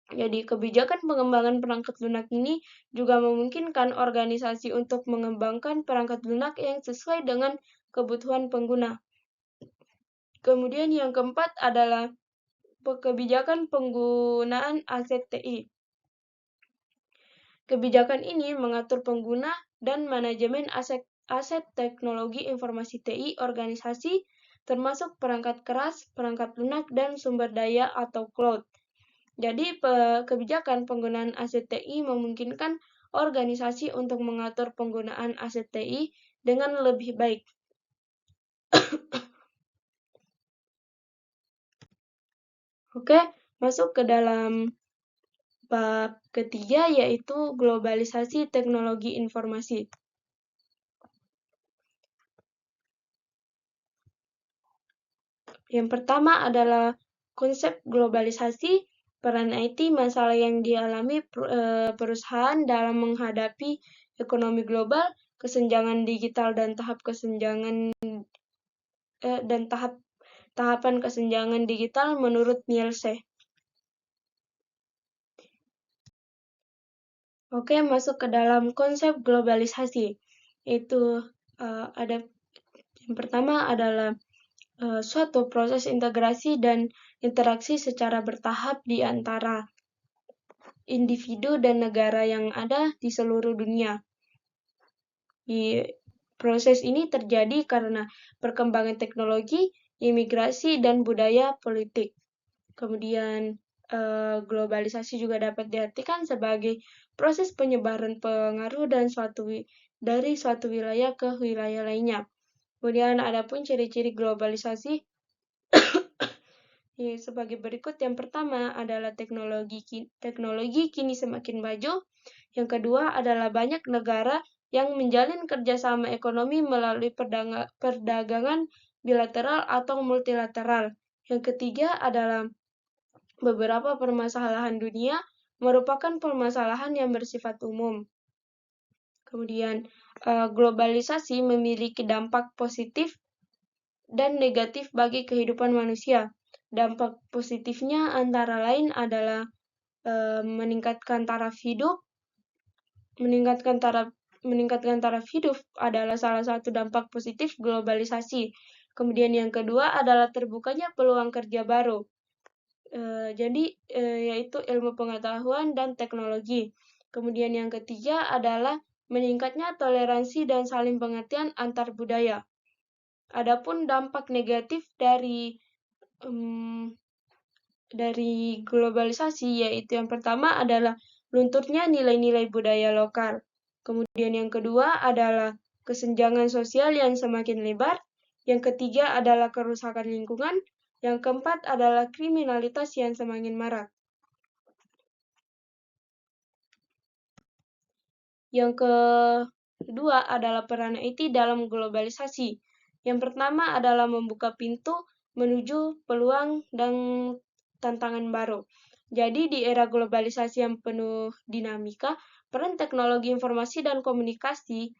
Jadi, kebijakan pengembangan perangkat lunak ini juga memungkinkan organisasi untuk mengembangkan perangkat lunak yang sesuai dengan kebutuhan pengguna. Kemudian yang keempat adalah kebijakan penggunaan aset TI. Kebijakan ini mengatur pengguna dan manajemen aset teknologi informasi TI organisasi, termasuk perangkat keras, perangkat lunak, dan sumber daya atau cloud. Jadi, kebijakan penggunaan aset TI memungkinkan organisasi untuk mengatur penggunaan aset TI dengan lebih baik. Oke, masuk ke dalam bab ketiga, yaitu globalisasi teknologi informasi. Yang pertama adalah konsep globalisasi, peran IT, masalah yang dialami perusahaan dalam menghadapi ekonomi global, kesenjangan digital dan tahapan kesenjangan digital menurut Nielsen. Oke, masuk ke dalam konsep globalisasi. Itu ada yang pertama adalah suatu proses integrasi dan interaksi secara bertahap di antara individu dan negara yang ada di seluruh dunia. Proses ini terjadi karena perkembangan teknologi, imigrasi, dan budaya politik. Kemudian, globalisasi juga dapat diartikan sebagai proses penyebaran pengaruh dan suatu dari suatu wilayah ke wilayah lainnya. Kemudian adapun ciri-ciri globalisasi sebagai berikut. Yang pertama adalah teknologi kini semakin maju. Yang kedua adalah banyak negara yang menjalin kerjasama ekonomi melalui perdagangan bilateral atau multilateral. Yang ketiga adalah beberapa permasalahan dunia merupakan permasalahan yang bersifat umum. Kemudian, globalisasi memiliki dampak positif dan negatif bagi kehidupan manusia. Dampak positifnya antara lain adalah meningkatkan taraf hidup. Meningkatkan taraf hidup adalah salah satu dampak positif globalisasi. Kemudian yang kedua adalah terbukanya peluang kerja baru. Yaitu ilmu pengetahuan dan teknologi. Kemudian yang ketiga adalah meningkatnya toleransi dan saling pengertian antar budaya. Adapun dampak negatif dari globalisasi, yaitu yang pertama adalah lunturnya nilai-nilai budaya lokal. Kemudian yang kedua adalah kesenjangan sosial yang semakin lebar. Yang ketiga adalah kerusakan lingkungan. Yang keempat adalah kriminalitas yang semakin marak. Yang kedua adalah peran IT dalam globalisasi. Yang pertama adalah membuka pintu menuju peluang dan tantangan baru. Jadi di era globalisasi yang penuh dinamika, peran teknologi informasi dan komunikasi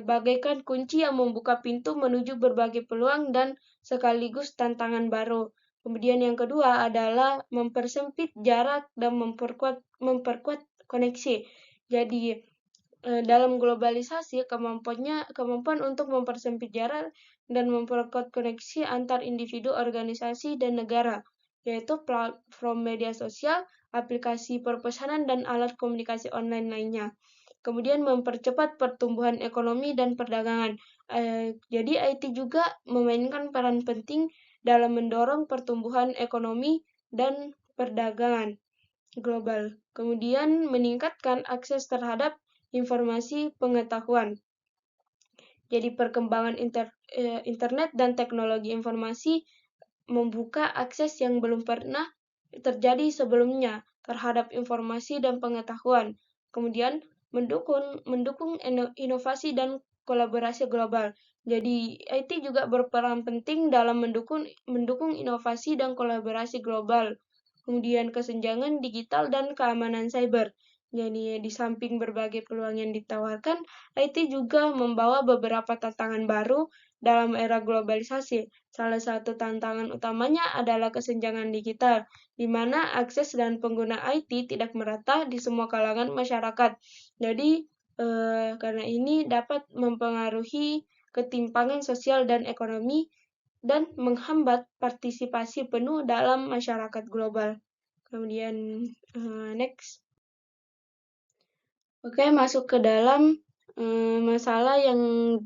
bagaikan kunci yang membuka pintu menuju berbagai peluang dan sekaligus tantangan baru. Kemudian yang kedua adalah mempersempit jarak dan memperkuat koneksi. Jadi dalam globalisasi, kemampuan untuk mempersempit jarak dan memperkuat koneksi antar individu, organisasi, dan negara, yaitu platform media sosial, aplikasi perpesanan, dan alat komunikasi online lainnya. Kemudian mempercepat pertumbuhan ekonomi dan perdagangan. Jadi IT juga memainkan peran penting dalam mendorong pertumbuhan ekonomi dan perdagangan global. Kemudian meningkatkan akses terhadap informasi pengetahuan. Jadi perkembangan internet dan teknologi informasi membuka akses yang belum pernah terjadi sebelumnya terhadap informasi dan pengetahuan. Kemudian mendukung inovasi dan kolaborasi global. Jadi IT juga berperan penting dalam mendukung inovasi dan kolaborasi global. Kemudian kesenjangan digital dan keamanan cyber. Jadi di samping berbagai peluang yang ditawarkan, IT juga membawa beberapa tantangan baru dalam era globalisasi. Salah satu tantangan utamanya adalah kesenjangan digital, di mana akses dan pengguna IT tidak merata di semua kalangan masyarakat. Jadi, karena ini dapat mempengaruhi ketimpangan sosial dan ekonomi dan menghambat partisipasi penuh dalam masyarakat global. Kemudian, next. Oke, masuk ke dalam masalah yang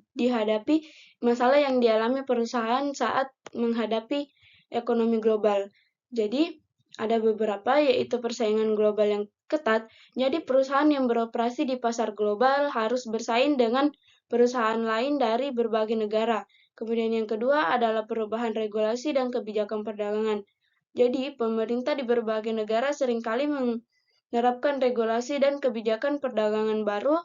dialami perusahaan saat menghadapi ekonomi global. Jadi, ada beberapa, yaitu persaingan global yang ketat. Jadi, perusahaan yang beroperasi di pasar global harus bersaing dengan perusahaan lain dari berbagai negara. Kemudian yang kedua adalah perubahan regulasi dan kebijakan perdagangan. Jadi, pemerintah di berbagai negara seringkali menerapkan regulasi dan kebijakan perdagangan baru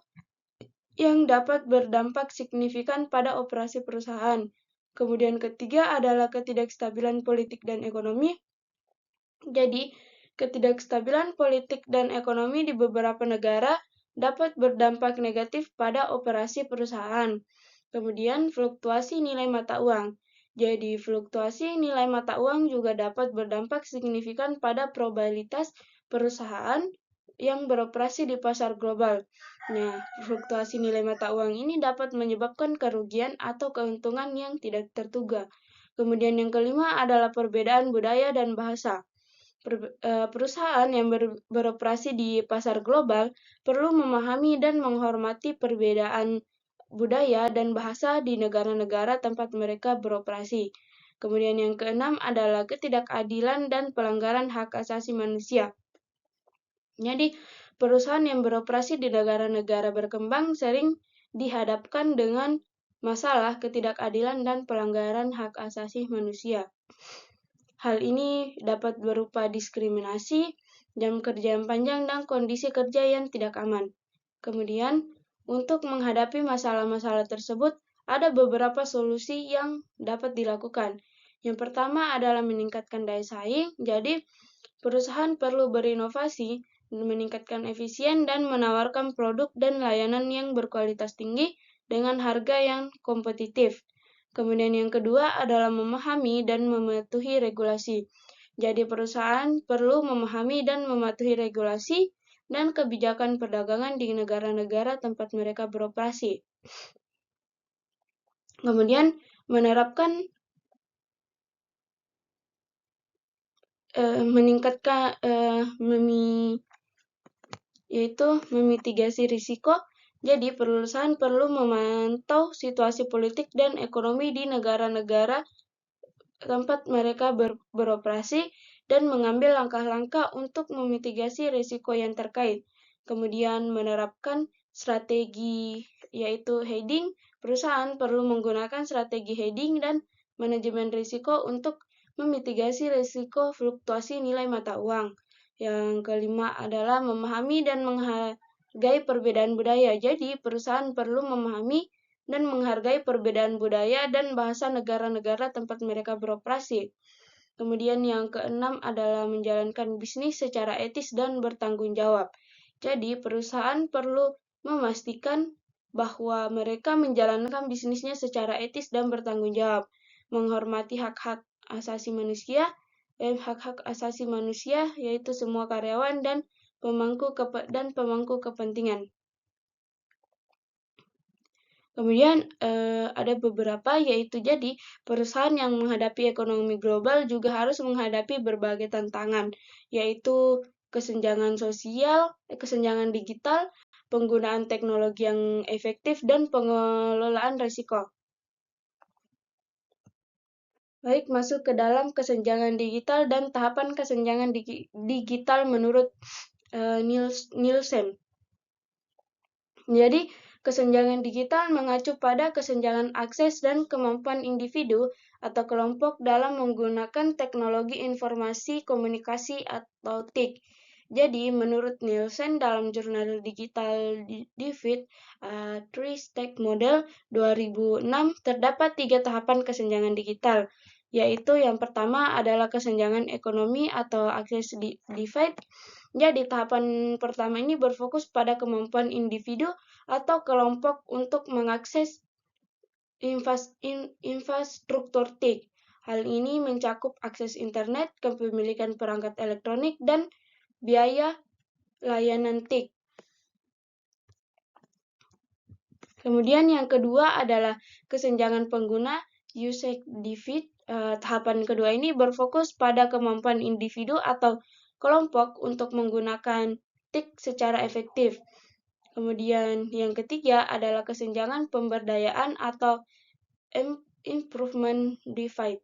yang dapat berdampak signifikan pada operasi perusahaan. Kemudian ketiga adalah ketidakstabilan politik dan ekonomi. Jadi, ketidakstabilan politik dan ekonomi di beberapa negara dapat berdampak negatif pada operasi perusahaan. Kemudian, fluktuasi nilai mata uang. Jadi, fluktuasi nilai mata uang juga dapat berdampak signifikan pada probabilitas perusahaan yang beroperasi di pasar global. Nah, fluktuasi nilai mata uang ini dapat menyebabkan kerugian atau keuntungan yang tidak terduga. Kemudian yang kelima adalah perbedaan budaya dan bahasa. Perusahaan yang beroperasi di pasar global perlu memahami dan menghormati perbedaan budaya dan bahasa di negara-negara tempat mereka beroperasi. Kemudian yang keenam adalah ketidakadilan dan pelanggaran hak asasi manusia. Jadi, perusahaan yang beroperasi di negara-negara berkembang sering dihadapkan dengan masalah ketidakadilan dan pelanggaran hak asasi manusia. Hal ini dapat berupa diskriminasi, jam kerja yang panjang, dan kondisi kerja yang tidak aman. Kemudian, untuk menghadapi masalah-masalah tersebut, ada beberapa solusi yang dapat dilakukan. Yang pertama adalah meningkatkan daya saing, jadi perusahaan perlu berinovasi, meningkatkan efisien, dan menawarkan produk dan layanan yang berkualitas tinggi dengan harga yang kompetitif. Kemudian yang kedua adalah memahami dan mematuhi regulasi. Jadi perusahaan perlu memahami dan mematuhi regulasi dan kebijakan perdagangan di negara-negara tempat mereka beroperasi. Kemudian menerapkan memitigasi risiko. Jadi perusahaan perlu memantau situasi politik dan ekonomi di negara-negara tempat mereka beroperasi dan mengambil langkah-langkah untuk memitigasi risiko yang terkait. Kemudian menerapkan strategi yaitu hedging. Perusahaan perlu menggunakan strategi hedging dan manajemen risiko untuk memitigasi risiko fluktuasi nilai mata uang. Yang kelima adalah memahami dan menghargai perbedaan budaya. Jadi, perusahaan perlu memahami dan menghargai perbedaan budaya dan bahasa negara-negara tempat mereka beroperasi. Kemudian yang keenam adalah menjalankan bisnis secara etis dan bertanggung jawab. Jadi, perusahaan perlu memastikan bahwa mereka menjalankan bisnisnya secara etis dan bertanggung jawab, menghormati hak-hak asasi manusia, hak-hak asasi manusia yaitu semua karyawan dan pemangku kepentingan. Kemudian ada beberapa yaitu jadi perusahaan yang menghadapi ekonomi global juga harus menghadapi berbagai tantangan, yaitu kesenjangan sosial, kesenjangan digital, penggunaan teknologi yang efektif, dan pengelolaan risiko. Baik, masuk ke dalam kesenjangan digital dan tahapan kesenjangan digital menurut Nielsen. Jadi, kesenjangan digital mengacu pada kesenjangan akses dan kemampuan individu atau kelompok dalam menggunakan teknologi informasi komunikasi atau TIK. Jadi, menurut Nielsen dalam jurnal digital Divide, Three-Stack Model 2006, terdapat 3 tahapan kesenjangan digital, yaitu yang pertama adalah kesenjangan ekonomi atau access divide. Jadi, tahapan pertama ini berfokus pada kemampuan individu atau kelompok untuk mengakses infrastruktur TIK. Hal ini mencakup akses internet, kepemilikan perangkat elektronik, dan biaya layanan TIK. Kemudian yang kedua adalah kesenjangan pengguna, usage divide. Tahapan kedua ini berfokus pada kemampuan individu atau kelompok untuk menggunakan TIK secara efektif. Kemudian yang ketiga adalah kesenjangan pemberdayaan atau improvement divide.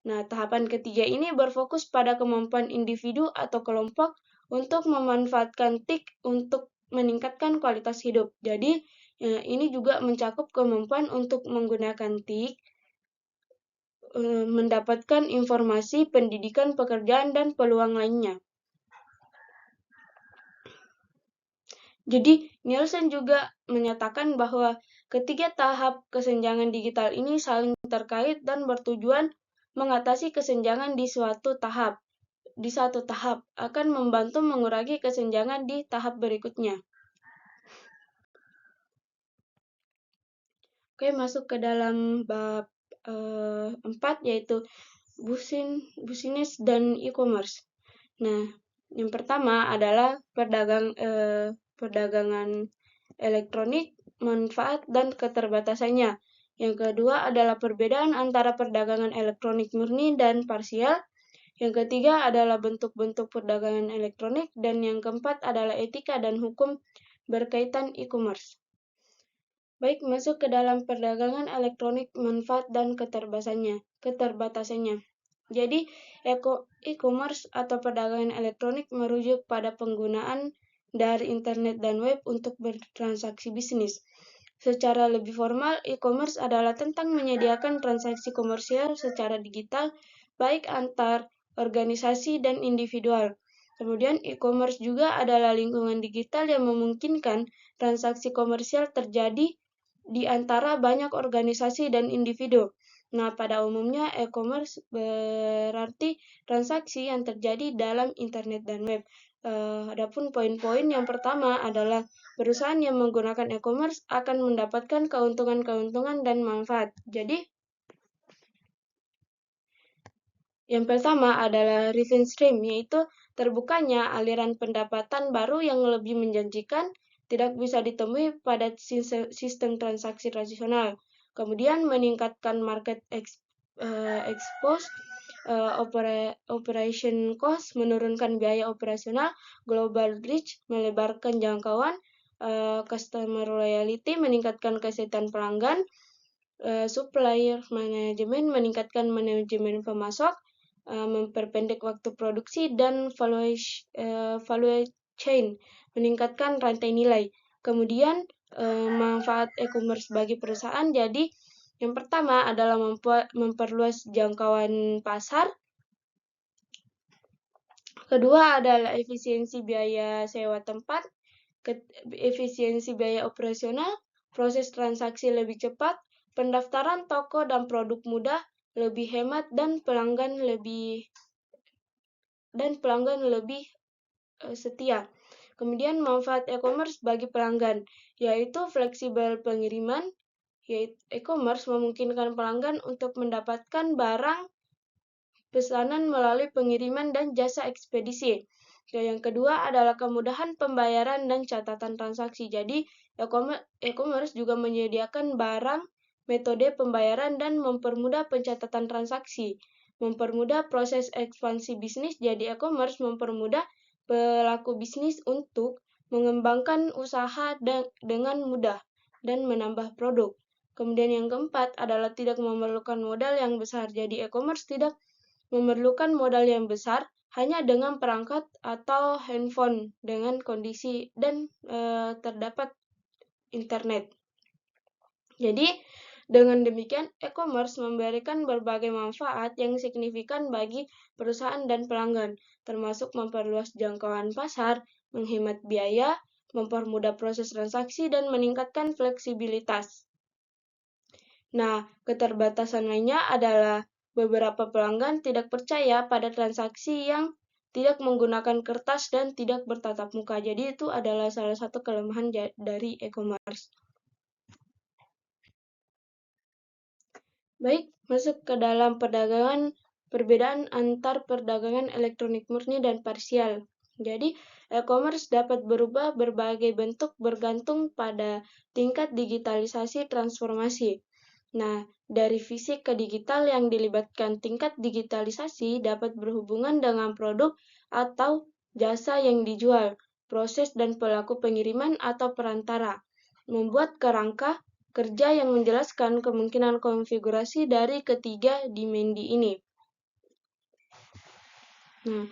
Nah, tahapan ketiga ini berfokus pada kemampuan individu atau kelompok untuk memanfaatkan TIK untuk meningkatkan kualitas hidup. Jadi, ini juga mencakup kemampuan untuk menggunakan TIK, mendapatkan informasi, pendidikan, pekerjaan, dan peluang lainnya. Jadi, Nielsen juga menyatakan bahwa ketiga tahap kesenjangan digital ini saling terkait dan bertujuan mengatasi kesenjangan di satu tahap akan membantu mengurangi kesenjangan di tahap berikutnya. Oke, masuk ke dalam bab 4 yaitu bisnis dan e-commerce. Nah, yang pertama adalah perdagangan elektronik, manfaat dan keterbatasannya. Yang kedua adalah perbedaan antara perdagangan elektronik murni dan parsial. Yang ketiga adalah bentuk-bentuk perdagangan elektronik. Dan yang keempat adalah etika dan hukum berkaitan e-commerce. Baik, masuk ke dalam perdagangan elektronik, manfaat dan keterbatasannya. Jadi, e-commerce atau perdagangan elektronik merujuk pada penggunaan dari internet dan web untuk bertransaksi bisnis. Secara lebih formal, e-commerce adalah tentang menyediakan transaksi komersial secara digital, baik antar organisasi dan individual. Kemudian, e-commerce juga adalah lingkungan digital yang memungkinkan transaksi komersial terjadi di antara banyak organisasi dan individu. Nah, pada umumnya, e-commerce berarti transaksi yang terjadi dalam internet dan web. Adapun poin-poin yang pertama adalah perusahaan yang menggunakan e-commerce akan mendapatkan keuntungan-keuntungan dan manfaat. Jadi, yang pertama adalah revenue stream, yaitu terbukanya aliran pendapatan baru yang lebih menjanjikan, tidak bisa ditemui pada sistem transaksi tradisional. Kemudian meningkatkan market expose, operation cost, menurunkan biaya operasional, global reach, melebarkan jangkauan, customer loyalty, meningkatkan kesehatan pelanggan, supplier management, meningkatkan manajemen pemasok, memperpendek waktu produksi, dan value chain, meningkatkan rantai nilai. Kemudian, manfaat e-commerce bagi perusahaan, jadi yang pertama adalah memperluas jangkauan pasar. Kedua adalah efisiensi biaya sewa tempat, efisiensi biaya operasional, proses transaksi lebih cepat, pendaftaran toko dan produk mudah, lebih hemat, dan pelanggan lebih setia. Kemudian manfaat e-commerce bagi pelanggan, yaitu fleksibel pengiriman. E-commerce memungkinkan pelanggan untuk mendapatkan barang pesanan melalui pengiriman dan jasa ekspedisi. Yang kedua adalah kemudahan pembayaran dan catatan transaksi. Jadi, e-commerce juga menyediakan barang, metode pembayaran, dan mempermudah pencatatan transaksi. Mempermudah proses ekspansi bisnis. Jadi, e-commerce mempermudah pelaku bisnis untuk mengembangkan usaha dengan mudah dan menambah produk. Kemudian yang keempat adalah tidak memerlukan modal yang besar. Jadi, e-commerce tidak memerlukan modal yang besar hanya dengan perangkat atau handphone dengan kondisi dan terdapat internet. Jadi, dengan demikian, e-commerce memberikan berbagai manfaat yang signifikan bagi perusahaan dan pelanggan, termasuk memperluas jangkauan pasar, menghemat biaya, mempermudah proses transaksi, dan meningkatkan fleksibilitas. Nah, keterbatasan lainnya adalah beberapa pelanggan tidak percaya pada transaksi yang tidak menggunakan kertas dan tidak bertatap muka. Jadi itu adalah salah satu kelemahan dari e-commerce. Baik, masuk ke dalam perdagangan, perbedaan antar perdagangan elektronik murni dan parsial. Jadi, e-commerce dapat berubah berbagai bentuk bergantung pada tingkat digitalisasi transformasi. Nah, dari fisik ke digital yang dilibatkan tingkat digitalisasi dapat berhubungan dengan produk atau jasa yang dijual, proses dan pelaku pengiriman atau perantara, membuat kerangka kerja yang menjelaskan kemungkinan konfigurasi dari ketiga dimensi ini. Nah,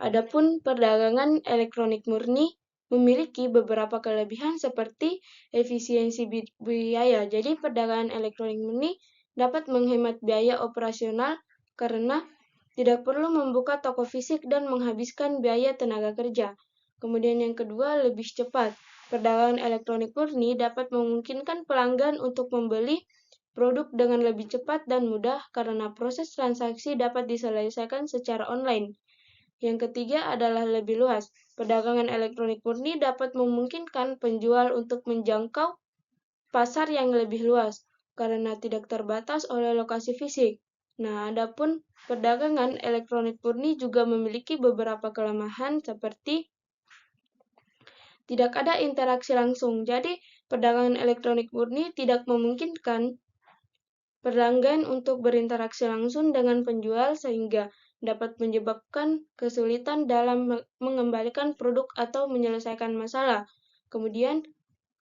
adapun perdagangan elektronik murni memiliki beberapa kelebihan seperti efisiensi biaya. Jadi, perdagangan elektronik murni dapat menghemat biaya operasional karena tidak perlu membuka toko fisik dan menghabiskan biaya tenaga kerja. Kemudian yang kedua, lebih cepat. Perdagangan elektronik murni dapat memungkinkan pelanggan untuk membeli produk dengan lebih cepat dan mudah karena proses transaksi dapat diselesaikan secara online. Yang ketiga adalah lebih luas. Perdagangan elektronik murni dapat memungkinkan penjual untuk menjangkau pasar yang lebih luas karena tidak terbatas oleh lokasi fisik. Nah, adapun perdagangan elektronik murni juga memiliki beberapa kelemahan seperti tidak ada interaksi langsung. Jadi, perdagangan elektronik murni tidak memungkinkan pelanggan untuk berinteraksi langsung dengan penjual sehingga dapat menyebabkan kesulitan dalam mengembalikan produk atau menyelesaikan masalah. Kemudian,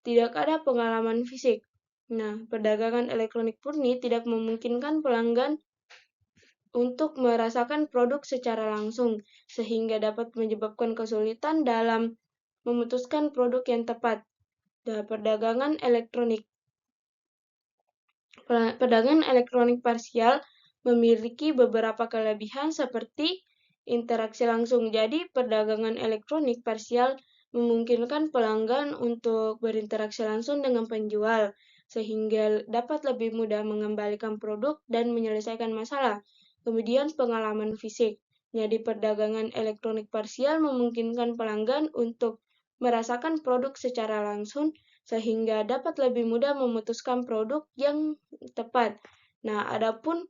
tidak ada pengalaman fisik. Nah, perdagangan elektronik murni tidak memungkinkan pelanggan untuk merasakan produk secara langsung, sehingga dapat menyebabkan kesulitan dalam memutuskan produk yang tepat. Perdagangan elektronik Perdagangan elektronik parsial memiliki beberapa kelebihan seperti interaksi langsung. Jadi, perdagangan elektronik parsial memungkinkan pelanggan untuk berinteraksi langsung dengan penjual, sehingga dapat lebih mudah mengembalikan produk dan menyelesaikan masalah. Kemudian, pengalaman fisik. Jadi, perdagangan elektronik parsial memungkinkan pelanggan untuk merasakan produk secara langsung, sehingga dapat lebih mudah memutuskan produk yang tepat. Nah, adapun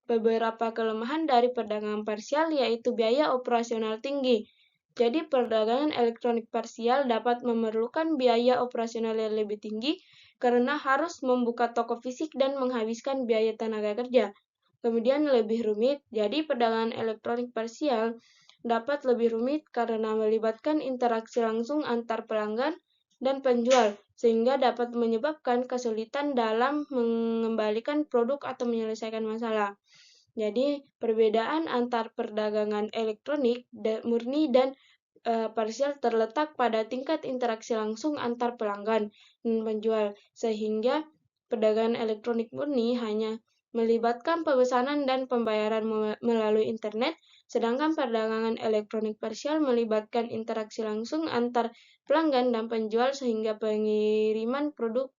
beberapa kelemahan dari perdagangan parsial yaitu biaya operasional tinggi. Jadi, perdagangan elektronik parsial dapat memerlukan biaya operasional yang lebih tinggi karena harus membuka toko fisik dan menghabiskan biaya tenaga kerja. Kemudian lebih rumit, jadi perdagangan elektronik parsial dapat lebih rumit karena melibatkan interaksi langsung antar pelanggan dan penjual, sehingga dapat menyebabkan kesulitan dalam mengembalikan produk atau menyelesaikan masalah. Jadi, perbedaan antar perdagangan elektronik murni dan parsial terletak pada tingkat interaksi langsung antar pelanggan dan penjual, sehingga perdagangan elektronik murni hanya melibatkan pemesanan dan pembayaran melalui internet, sedangkan perdagangan elektronik parsial melibatkan interaksi langsung antar pelanggan dan penjual sehingga pengiriman produk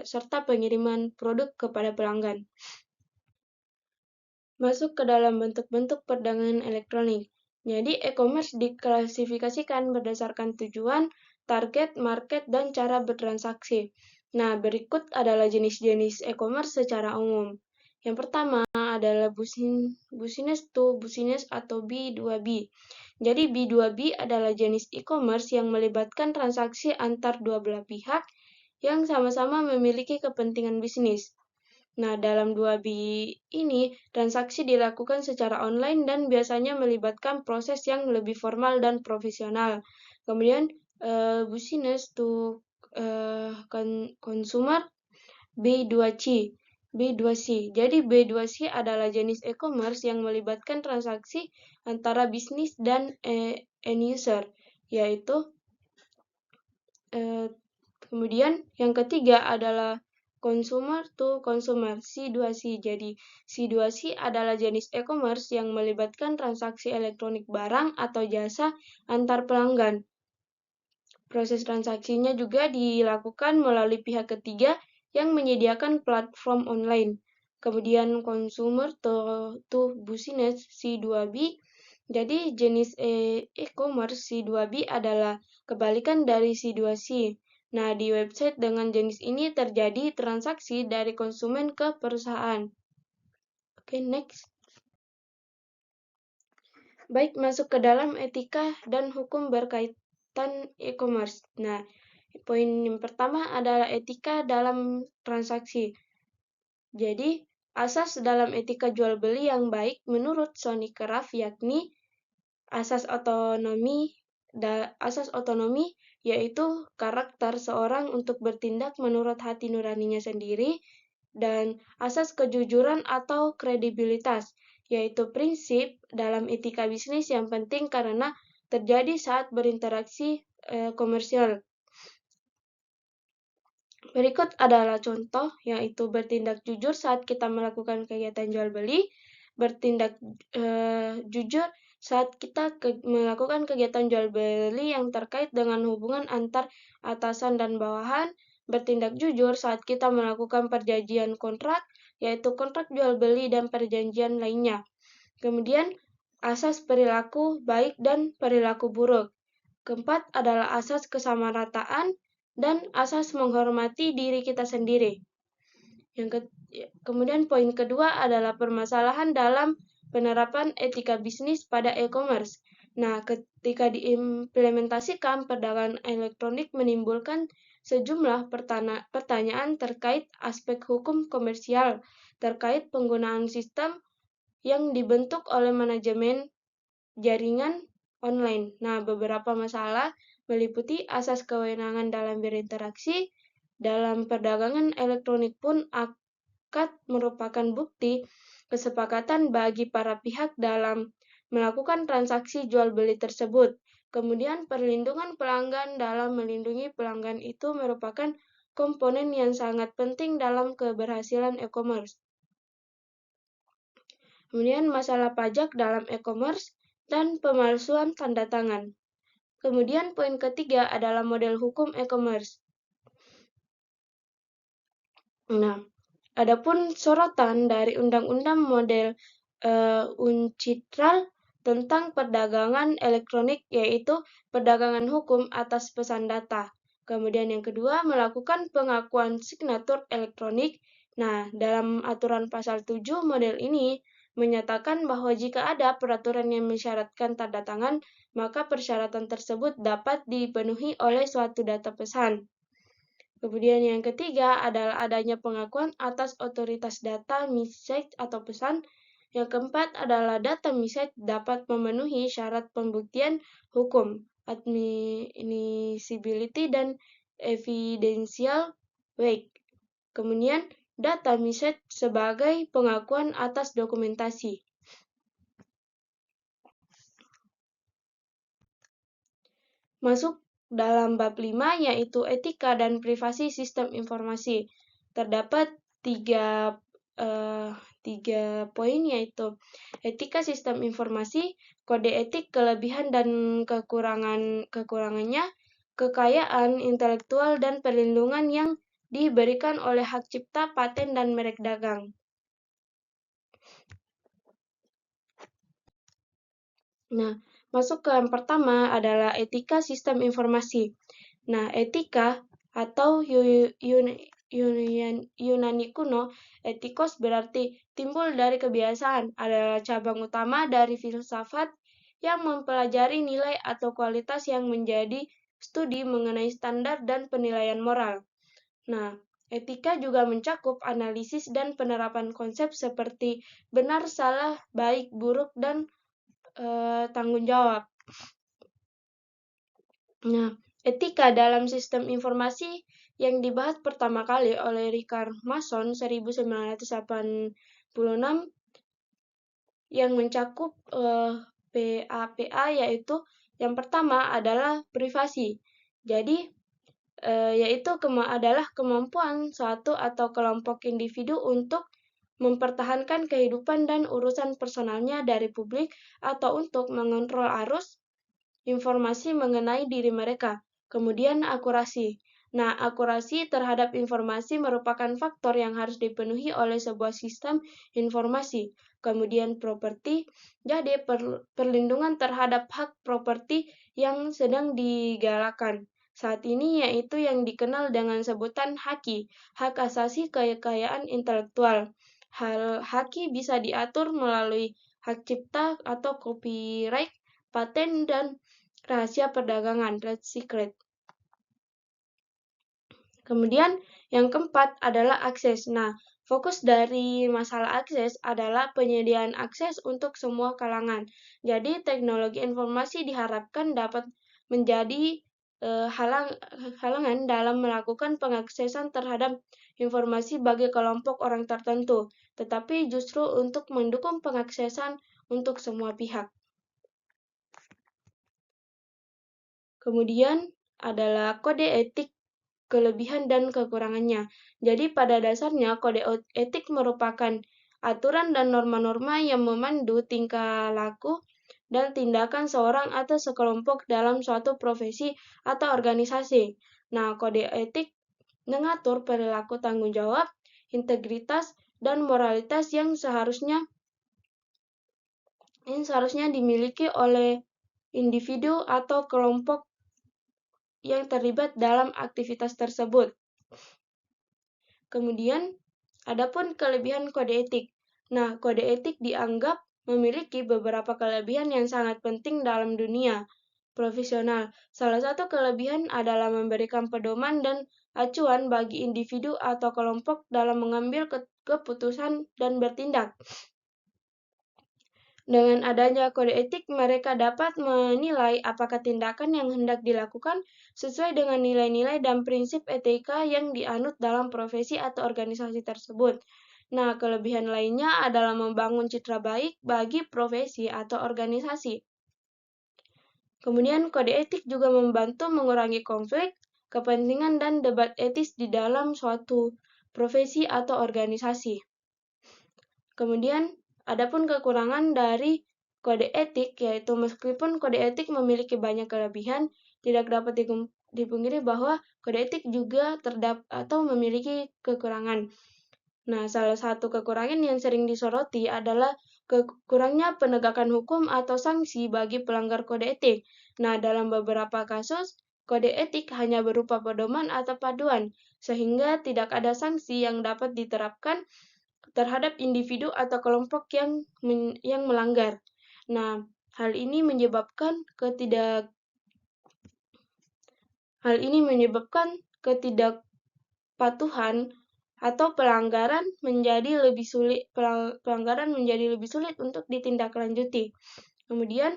serta pengiriman produk kepada pelanggan. Masuk ke dalam bentuk-bentuk perdagangan elektronik. Jadi, e-commerce diklasifikasikan berdasarkan tujuan, target, market, dan cara bertransaksi. Nah, berikut adalah jenis-jenis e-commerce secara umum. Yang pertama adalah business to business atau B2B. Jadi, B2B adalah jenis e-commerce yang melibatkan transaksi antar dua belah pihak yang sama-sama memiliki kepentingan bisnis. Nah, dalam 2B ini, transaksi dilakukan secara online dan biasanya melibatkan proses yang lebih formal dan profesional. Kemudian, business to consumer B2C. B2C. Jadi, B2C adalah jenis e-commerce yang melibatkan transaksi antara bisnis dan end user, yaitu kemudian yang ketiga adalah consumer to consumer, C2C. Jadi, C2C adalah jenis e-commerce yang melibatkan transaksi elektronik barang atau jasa antar pelanggan. Proses transaksinya juga dilakukan melalui pihak ketiga yang menyediakan platform online. Kemudian consumer to business C2B. Jadi, jenis e-commerce C2B adalah kebalikan dari C2C. Nah, di website dengan jenis ini terjadi transaksi dari konsumen ke perusahaan. Oke, next. Baik, masuk ke dalam etika dan hukum berkaitan e-commerce. Nah, poin yang pertama adalah etika dalam transaksi. Jadi, asas dalam etika jual beli yang baik menurut Sonny Craft yakni asas otonomi yaitu karakter seorang untuk bertindak menurut hati nuraninya sendiri, dan asas kejujuran atau kredibilitas, yaitu prinsip dalam etika bisnis yang penting karena terjadi saat berinteraksi komersial. Berikut adalah contoh, yaitu bertindak jujur saat kita melakukan kegiatan jual beli, bertindak jujur saat kita melakukan kegiatan jual beli yang terkait dengan hubungan antar atasan dan bawahan, bertindak jujur saat kita melakukan perjanjian kontrak, yaitu kontrak jual beli dan perjanjian lainnya. Kemudian, asas perilaku baik dan perilaku buruk. Keempat adalah asas kesamarataan dan asas menghormati diri kita sendiri. Kemudian poin kedua adalah permasalahan dalam penerapan etika bisnis pada e-commerce. Nah, ketika diimplementasikan, perdagangan elektronik menimbulkan sejumlah pertanyaan terkait aspek hukum komersial, terkait penggunaan sistem yang dibentuk oleh manajemen jaringan online. Nah, beberapa masalah meliputi asas kewenangan dalam berinteraksi. Dalam perdagangan elektronik pun akad merupakan bukti kesepakatan bagi para pihak dalam melakukan transaksi jual beli tersebut. Kemudian perlindungan pelanggan dalam melindungi pelanggan itu merupakan komponen yang sangat penting dalam keberhasilan e-commerce. Kemudian masalah pajak dalam e-commerce dan pemalsuan tanda tangan. Kemudian poin ketiga adalah model hukum e-commerce. Nah, adapun sorotan dari Undang-Undang Model UNCITRAL tentang perdagangan elektronik, yaitu perdagangan hukum atas pesan data. Kemudian yang kedua, melakukan pengakuan signatur elektronik. Nah, dalam aturan pasal 7 model ini menyatakan bahwa jika ada peraturan yang mensyaratkan tanda tangan, maka persyaratan tersebut dapat dipenuhi oleh suatu data pesan. Kemudian yang ketiga adalah adanya pengakuan atas otoritas data message atau pesan. Yang keempat adalah data message dapat memenuhi syarat pembuktian hukum, admissibility, dan evidential weight. Kemudian data message sebagai pengakuan atas dokumentasi. Masuk dalam bab 5 yaitu etika dan privasi sistem informasi. Terdapat tiga poin yaitu etika sistem informasi, kode etik, kelebihan dan kekurangannya, kekayaan intelektual dan perlindungan yang diberikan oleh hak cipta, paten, dan merek dagang. Nah, masuk ke yang pertama adalah etika sistem informasi. Nah, etika atau Yunani kuno, etikos berarti timbul dari kebiasaan, adalah cabang utama dari filsafat yang mempelajari nilai atau kualitas yang menjadi studi mengenai standar dan penilaian moral. Nah, etika juga mencakup analisis dan penerapan konsep seperti benar, salah, baik, buruk, dan tanggung jawab. Nah, etika dalam sistem informasi yang dibahas pertama kali oleh Richard Mason 1986 yang mencakup PAPA, yaitu yang pertama adalah privasi. Jadi, yaitu adalah kemampuan suatu atau kelompok individu untuk mempertahankan kehidupan dan urusan personalnya dari publik atau untuk mengontrol arus informasi mengenai diri mereka. Kemudian akurasi. Nah, akurasi terhadap informasi merupakan faktor yang harus dipenuhi oleh sebuah sistem informasi. Kemudian properti. Jadi perlindungan terhadap hak properti yang sedang digalakkan saat ini yaitu yang dikenal dengan sebutan haki, hak asasi kekayaan intelektual. Haki bisa diatur melalui hak cipta atau copyright, paten, dan rahasia perdagangan, trade secret. Kemudian yang keempat adalah akses. Nah, fokus dari masalah akses adalah penyediaan akses untuk semua kalangan. Jadi, teknologi informasi diharapkan dapat menjadi halangan dalam melakukan pengaksesan terhadap informasi bagi kelompok orang tertentu, tetapi justru untuk mendukung pengaksesan untuk semua pihak. Kemudian adalah kode etik, kelebihan dan kekurangannya. Jadi pada dasarnya kode etik merupakan aturan dan norma-norma yang memandu tingkah laku dan tindakan seorang atau sekelompok dalam suatu profesi atau organisasi. Nah, kode etik mengatur perilaku tanggung jawab, integritas, dan moralitas yang seharusnya dimiliki oleh individu atau kelompok yang terlibat dalam aktivitas tersebut. Kemudian, adapun kelebihan kode etik. Nah, kode etik dianggap memiliki beberapa kelebihan yang sangat penting dalam dunia profesional. Salah satu kelebihan adalah memberikan pedoman dan acuan bagi individu atau kelompok dalam mengambil keputusan dan bertindak. Dengan adanya kode etik, mereka dapat menilai apakah tindakan yang hendak dilakukan sesuai dengan nilai-nilai dan prinsip etika yang dianut dalam profesi atau organisasi tersebut. Nah, kelebihan lainnya adalah membangun citra baik bagi profesi atau organisasi. Kemudian, kode etik juga membantu mengurangi konflik kepentingan, dan debat etis di dalam suatu profesi atau organisasi. Kemudian, adapun kekurangan dari kode etik, yaitu meskipun kode etik memiliki banyak kelebihan, tidak dapat dipungkiri bahwa kode etik juga terdapat atau memiliki kekurangan. Nah, salah satu kekurangan yang sering disoroti adalah kurangnya penegakan hukum atau sanksi bagi pelanggar kode etik. Nah, dalam beberapa kasus, kode etik hanya berupa pedoman atau panduan, sehingga tidak ada sanksi yang dapat diterapkan terhadap individu atau kelompok yang melanggar. Nah, hal ini menyebabkan ketidakpatuhan atau pelanggaran menjadi lebih sulit untuk ditindaklanjuti. Kemudian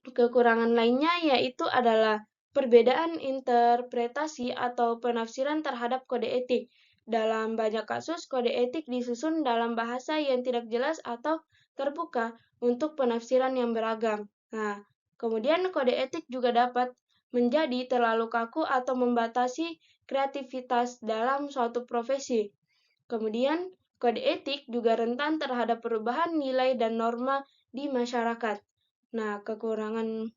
kekurangan lainnya yaitu adalah perbedaan interpretasi atau penafsiran terhadap kode etik. Dalam banyak kasus, kode etik disusun dalam bahasa yang tidak jelas atau terbuka untuk penafsiran yang beragam. Nah, kemudian kode etik juga dapat menjadi terlalu kaku atau membatasi kreativitas dalam suatu profesi. Kemudian, kode etik juga rentan terhadap perubahan nilai dan norma di masyarakat. Nah, kekurangan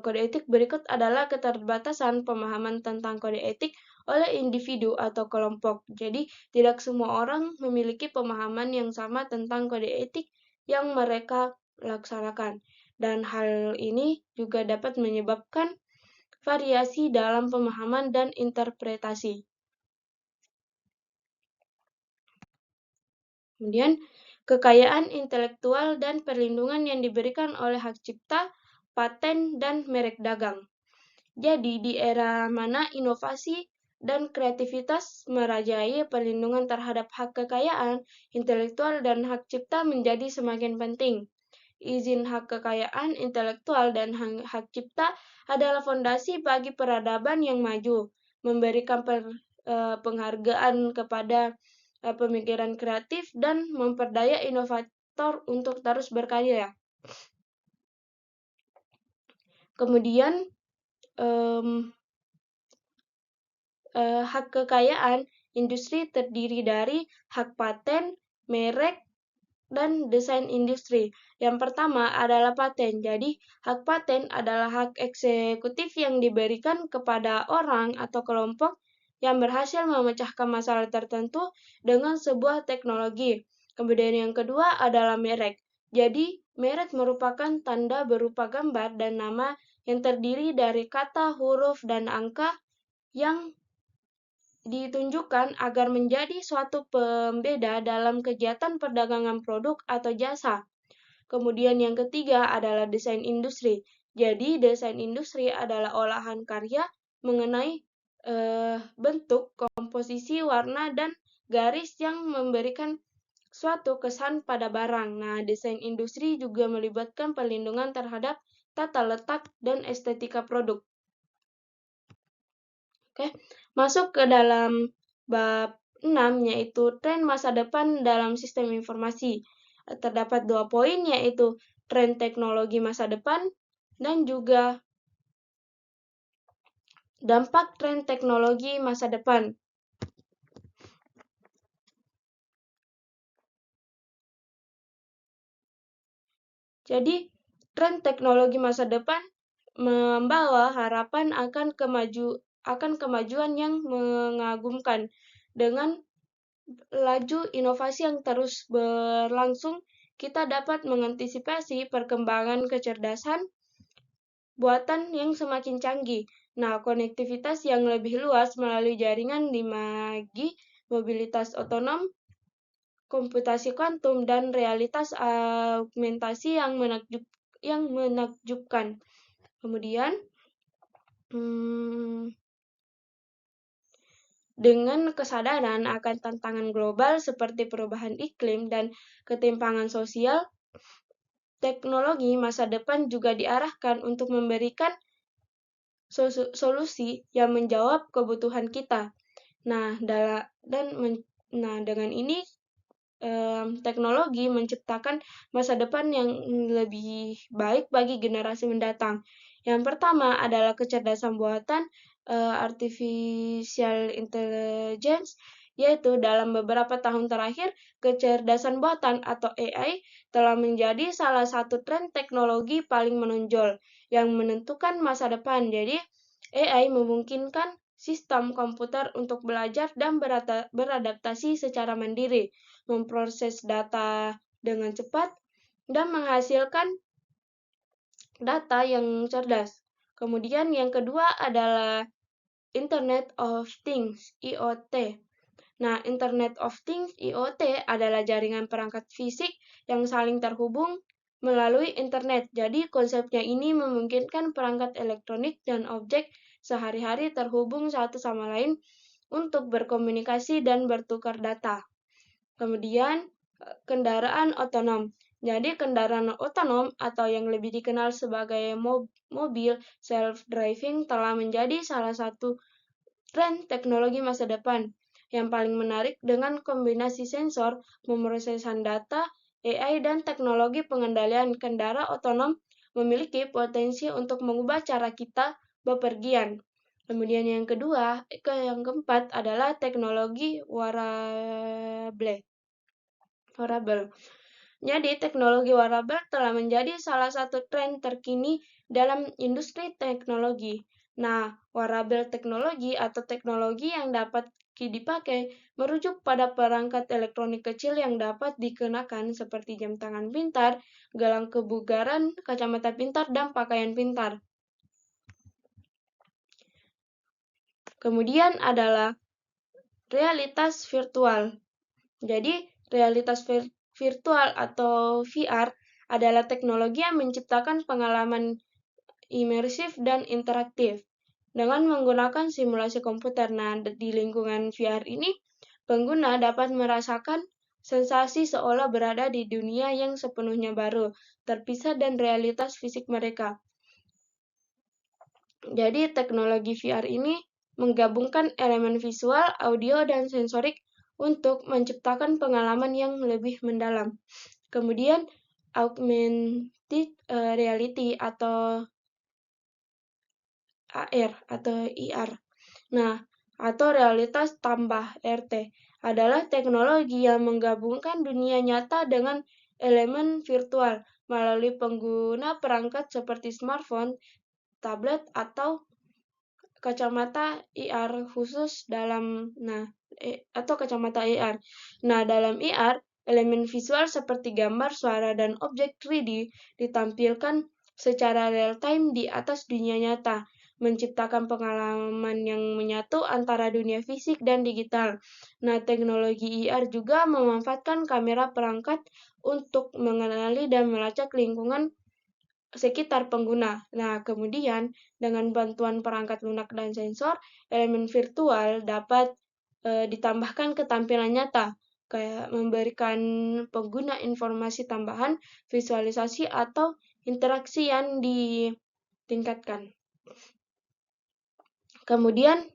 kode etik berikut adalah keterbatasan pemahaman tentang kode etik oleh individu atau kelompok. Jadi, tidak semua orang memiliki pemahaman yang sama tentang kode etik yang mereka laksanakan. Dan hal ini juga dapat menyebabkan variasi dalam pemahaman dan interpretasi. Kemudian, kekayaan intelektual dan perlindungan yang diberikan oleh hak cipta, paten, dan merek dagang. Jadi, di era mana inovasi dan kreativitas merajai, perlindungan terhadap hak kekayaan intelektual dan hak cipta menjadi semakin penting. Izin hak kekayaan intelektual dan hak cipta adalah fondasi bagi peradaban yang maju, memberikan penghargaan kepada pemikiran kreatif dan memperdaya inovator untuk terus berkarya. Kemudian, hak kekayaan industri terdiri dari hak paten, merek, dan desain industri. Yang pertama adalah paten. Jadi, hak paten adalah hak eksekutif yang diberikan kepada orang atau kelompok yang berhasil memecahkan masalah tertentu dengan sebuah teknologi. Kemudian yang kedua adalah merek. Jadi, merek merupakan tanda berupa gambar dan nama yang terdiri dari kata, huruf, dan angka yang ditunjukkan agar menjadi suatu pembeda dalam kegiatan perdagangan produk atau jasa. Kemudian yang ketiga adalah desain industri. Jadi desain industri adalah olahan karya mengenai bentuk, komposisi, warna, dan garis yang memberikan suatu kesan pada barang. Nah, desain industri juga melibatkan perlindungan terhadap tata letak dan estetika produk. Oke, masuk ke dalam bab 6 yaitu tren masa depan dalam sistem informasi. Terdapat 2 poin yaitu tren teknologi masa depan dan juga dampak tren teknologi masa depan. Jadi, tren teknologi masa depan membawa harapan akan kemajuan yang mengagumkan. Dengan laju inovasi yang terus berlangsung, kita dapat mengantisipasi perkembangan kecerdasan buatan yang semakin canggih. Nah, konektivitas yang lebih luas melalui jaringan 5G, mobilitas otonom, komputasi kuantum, dan realitas augmentasi yang menakjubkan. Kemudian, dengan kesadaran akan tantangan global seperti perubahan iklim dan ketimpangan sosial, teknologi masa depan juga diarahkan untuk memberikan solusi yang menjawab kebutuhan kita. Nah, dengan ini teknologi menciptakan masa depan yang lebih baik bagi generasi mendatang. Yang pertama adalah kecerdasan buatan, artificial intelligence, yaitu dalam beberapa tahun terakhir, kecerdasan buatan atau AI telah menjadi salah satu tren teknologi paling menonjol yang menentukan masa depan. Jadi, AI memungkinkan sistem komputer untuk belajar dan beradaptasi secara mandiri, memproses data dengan cepat, dan menghasilkan data yang cerdas. Kemudian yang kedua adalah Internet of Things, IoT. Nah, Internet of Things, IoT, adalah jaringan perangkat fisik yang saling terhubung melalui internet. Jadi, konsepnya ini memungkinkan perangkat elektronik dan objek sehari-hari terhubung satu sama lain untuk berkomunikasi dan bertukar data. Kemudian, kendaraan otonom. Jadi, kendaraan otonom atau yang lebih dikenal sebagai mobil self-driving telah menjadi salah satu tren teknologi masa depan yang paling menarik dengan kombinasi sensor, pemrosesan data, AI, dan teknologi pengendalian. Kendaraan otonom memiliki potensi untuk mengubah cara kita bepergian. Kemudian yang keempat adalah teknologi wearable. Jadi, teknologi wearable telah menjadi salah satu tren terkini dalam industri teknologi. Nah, wearable teknologi atau teknologi yang dapat dipakai merujuk pada perangkat elektronik kecil yang dapat dikenakan seperti jam tangan pintar, gelang kebugaran, kacamata pintar, dan pakaian pintar. Kemudian adalah realitas virtual. Jadi, realitas virtual atau VR adalah teknologi yang menciptakan pengalaman imersif dan interaktif dengan menggunakan simulasi komputer. Nah, di lingkungan VR ini, pengguna dapat merasakan sensasi seolah berada di dunia yang sepenuhnya baru, terpisah dan realitas fisik mereka. Jadi, teknologi VR ini menggabungkan elemen visual, audio, dan sensorik untuk menciptakan pengalaman yang lebih mendalam. Kemudian, augmented reality atau AR atau IR. Nah, atau realitas tambah RT adalah teknologi yang menggabungkan dunia nyata dengan elemen virtual melalui pengguna perangkat seperti smartphone, tablet, atau kacamata IR khusus atau kacamata IR. Nah, dalam IR, elemen visual seperti gambar, suara, dan objek 3D ditampilkan secara real-time di atas dunia nyata, menciptakan pengalaman yang menyatu antara dunia fisik dan digital. Nah, teknologi IR juga memanfaatkan kamera perangkat untuk mengenali dan melacak lingkungan sekitar pengguna. Nah, kemudian dengan bantuan perangkat lunak dan sensor, elemen virtual dapat ditambahkan ke tampilan nyata, kayak memberikan pengguna informasi tambahan, visualisasi, atau interaksi yang ditingkatkan. Kemudian,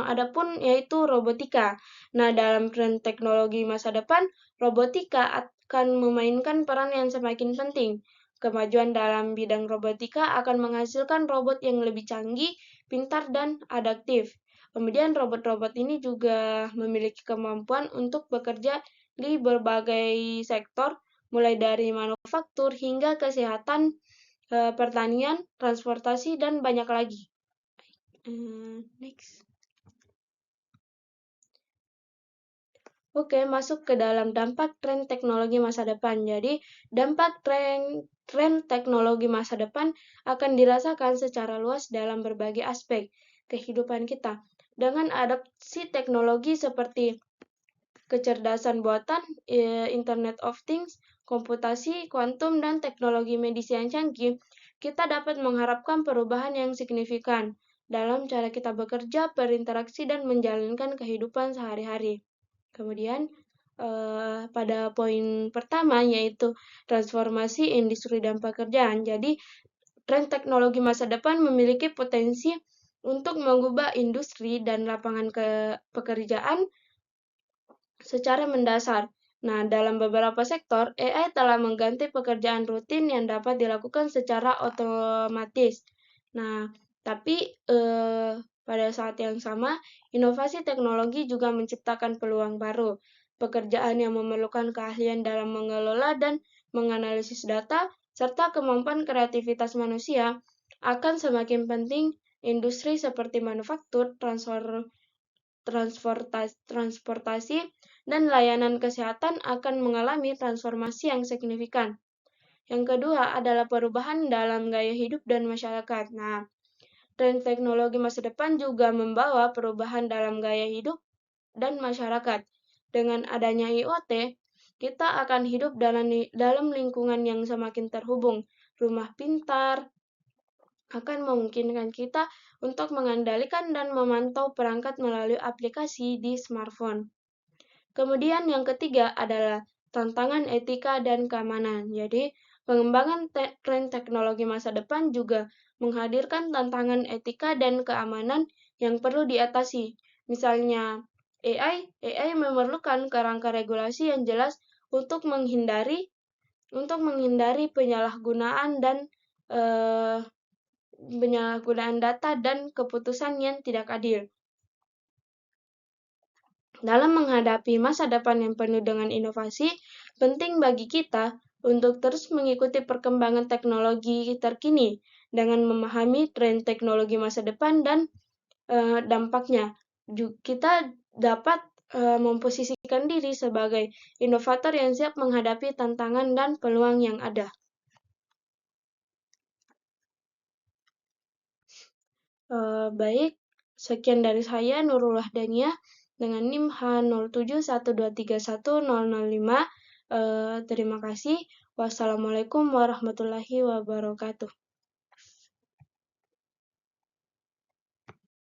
adapun yaitu robotika. Nah, dalam tren teknologi masa depan, robotika akan memainkan peran yang semakin penting. Kemajuan dalam bidang robotika akan menghasilkan robot yang lebih canggih, pintar, dan adaptif. Kemudian robot-robot ini juga memiliki kemampuan untuk bekerja di berbagai sektor, mulai dari manufaktur hingga kesehatan, pertanian, transportasi, dan banyak lagi. Next. Oke, masuk ke dalam dampak tren teknologi masa depan. Jadi, dampak tren teknologi masa depan akan dirasakan secara luas dalam berbagai aspek kehidupan kita. Dengan adopsi teknologi seperti kecerdasan buatan, Internet of Things, komputasi, kuantum, dan teknologi medis yang canggih, kita dapat mengharapkan perubahan yang signifikan dalam cara kita bekerja, berinteraksi, dan menjalankan kehidupan sehari-hari. Kemudian, pada poin pertama yaitu transformasi industri dan pekerjaan. Jadi, tren teknologi masa depan memiliki potensi untuk mengubah industri dan lapangan pekerjaan secara mendasar. Nah, dalam beberapa sektor, AI telah mengganti pekerjaan rutin yang dapat dilakukan secara otomatis. Nah, tapi pada saat yang sama, inovasi teknologi juga menciptakan peluang baru. Pekerjaan yang memerlukan keahlian dalam mengelola dan menganalisis data, serta kemampuan kreativitas manusia akan semakin penting. Industri seperti manufaktur, transportasi, dan layanan kesehatan akan mengalami transformasi yang signifikan. Yang kedua adalah perubahan dalam gaya hidup dan masyarakat. Nah, tren teknologi masa depan juga membawa perubahan dalam gaya hidup dan masyarakat. Dengan adanya IoT, kita akan hidup dalam lingkungan yang semakin terhubung. Rumah pintar akan memungkinkan kita untuk mengendalikan dan memantau perangkat melalui aplikasi di smartphone. Kemudian yang ketiga adalah tantangan etika dan keamanan. Jadi, pengembangan tren teknologi masa depan juga menghadirkan tantangan etika dan keamanan yang perlu diatasi. Misalnya, AI memerlukan kerangka regulasi yang jelas untuk menghindari eh, penyalahgunaan data dan keputusan yang tidak adil. Dalam menghadapi masa depan yang penuh dengan inovasi, penting bagi kita untuk terus mengikuti perkembangan teknologi terkini dengan memahami tren teknologi masa depan dan dampaknya. Kita dapat memposisikan diri sebagai inovator yang siap menghadapi tantangan dan peluang yang ada. Baik, sekian dari saya Nurullah Dania dengan NIM H0712310005. Terima kasih. Wassalamualaikum warahmatullahi wabarakatuh.